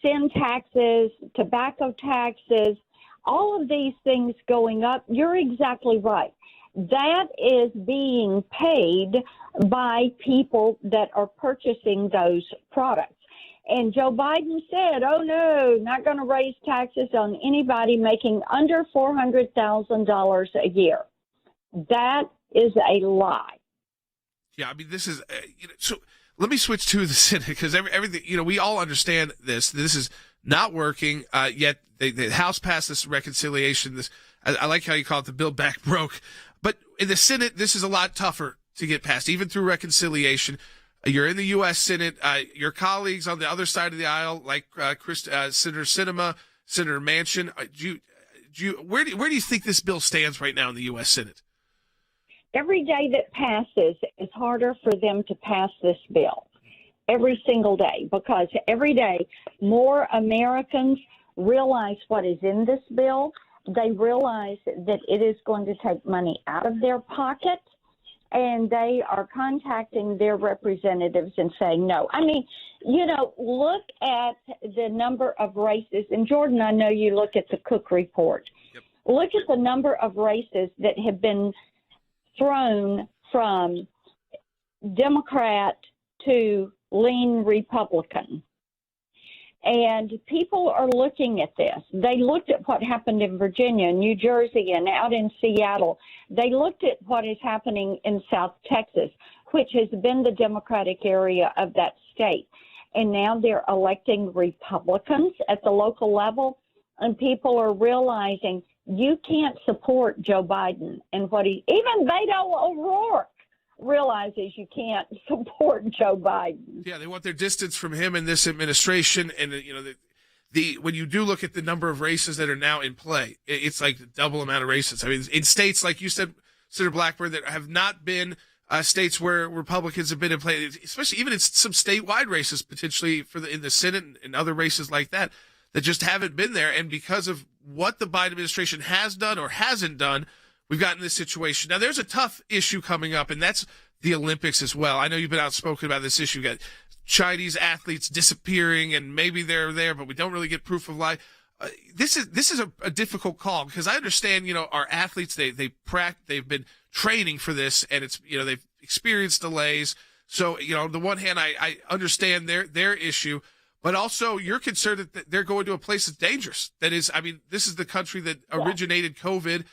[SPEAKER 3] sin taxes, tobacco taxes, all of these things going up, you're exactly right. That is being paid by people that are purchasing those products. And Joe Biden said, oh, no, not going to raise taxes on anybody making under $400,000 a year. That is a lie.
[SPEAKER 1] Yeah, I mean, this is so let me switch to the Senate, because everything, we all understand this. This is not working, yet the House passed this reconciliation. I like how you call it the Build Back Broke. But in the Senate, this is a lot tougher to get passed, even through reconciliation. You're in the U.S. Senate. Your colleagues on the other side of the aisle, like Senator Sinema, Senator Manchin, where do you think this bill stands right now in the U.S. Senate?
[SPEAKER 3] Every day that passes, it's harder for them to pass this bill. Every single day, because every day more Americans realize what is in this bill. They realize that it is going to take money out of their pocket, and they are contacting their representatives and saying no. I mean, look at the number of races. And Jordan, I know you look at the Cook report. Yep. Look at the number of races that have been thrown from Democrat to lean Republican. And people are looking at this. They looked at what happened in Virginia, New Jersey, and out in Seattle. They looked at what is happening in South Texas, which has been the Democratic area of that state. And now they're electing Republicans at the local level, and people are realizing you can't support Joe Biden and what even Beto O'Rourke realizes you can't support Joe Biden.
[SPEAKER 1] Yeah, they want their distance from him and this administration. And, the when you do look at the number of races that are now in play, it's like the double amount of races. I mean, in states, like you said, Senator Blackburn, that have not been states where Republicans have been in play, especially even in some statewide races, potentially in the Senate and other races like that just haven't been there. And because of what the Biden administration has done or hasn't done, we've gotten this situation. Now, there's a tough issue coming up, and that's the Olympics as well. I know you've been outspoken about this issue. You got Chinese athletes disappearing, and maybe they're there, but we don't really get proof of life. This is a difficult call, because I understand, our athletes, they've been training for this, and it's, they've experienced delays. So, on the one hand, I understand their issue, but also you're concerned that they're going to a place that's dangerous. That is, this is the country that originated COVID,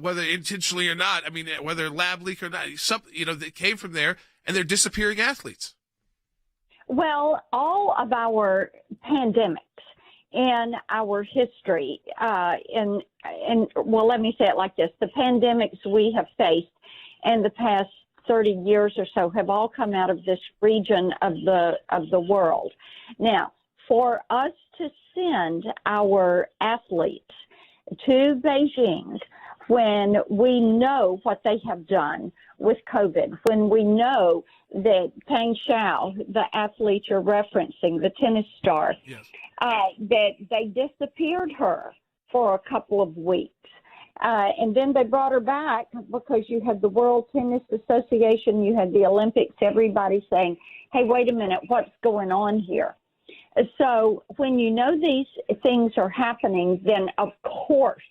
[SPEAKER 1] whether intentionally or not. Whether lab leak or not, that came from there, and they're disappearing athletes.
[SPEAKER 3] Well, all of our pandemics in our history, well, let me say it like this: the pandemics we have faced in the past 30 years or so have all come out of this region of the world. Now, for us to send our athletes to Beijing when we know what they have done with COVID, when we know that Peng Xiao, the athlete you're referencing, the tennis star,
[SPEAKER 1] yes,
[SPEAKER 3] that they disappeared her for a couple of weeks. And then they brought her back because you had the World Tennis Association, you had the Olympics, everybody saying, hey, wait a minute, what's going on here? So when you know these things are happening, then of course,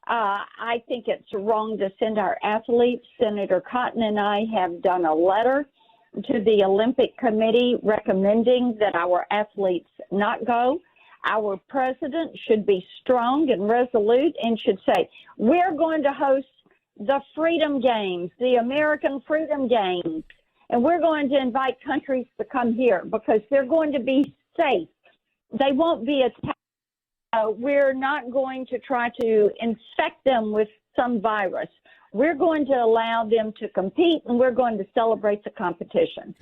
[SPEAKER 3] I think it's wrong to send our athletes. Senator Cotton and I have done a letter to the Olympic Committee recommending that our athletes not go. Our president should be strong and resolute and should say, we're going to host the Freedom Games, the American Freedom Games, and we're going to invite countries to come here because they're going to be safe. They won't be attacked. We're not going to try to infect them with some virus. We're going to allow them to compete, and we're going to celebrate the competition.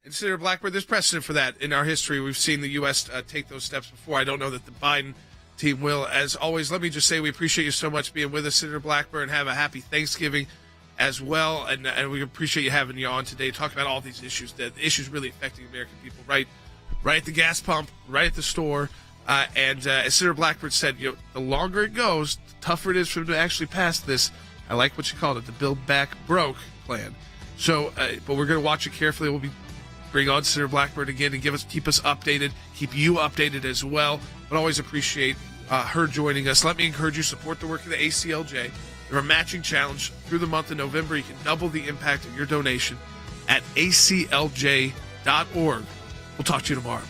[SPEAKER 1] And Senator Blackburn, there's precedent for that in our history. We've seen the U.S. Take those steps before. I don't know that the Biden team will. As always, let me just say we appreciate you so much being with us, Senator Blackburn. Have a happy Thanksgiving as well. And we appreciate you having you on today to talk about all these issues, the issues really affecting American people, right at the gas pump, right at the store. And as Senator Blackburn said, the longer it goes, the tougher it is for them to actually pass this. I like what you called it, the Build Back Broke plan. So, but we're going to watch it carefully. We'll bring on Senator Blackburn again and keep us updated, keep you updated as well. But always appreciate her joining us. Let me encourage you, support the work of the ACLJ. They're a matching challenge through the month of November. You can double the impact of your donation at aclj.org. We'll talk to you tomorrow.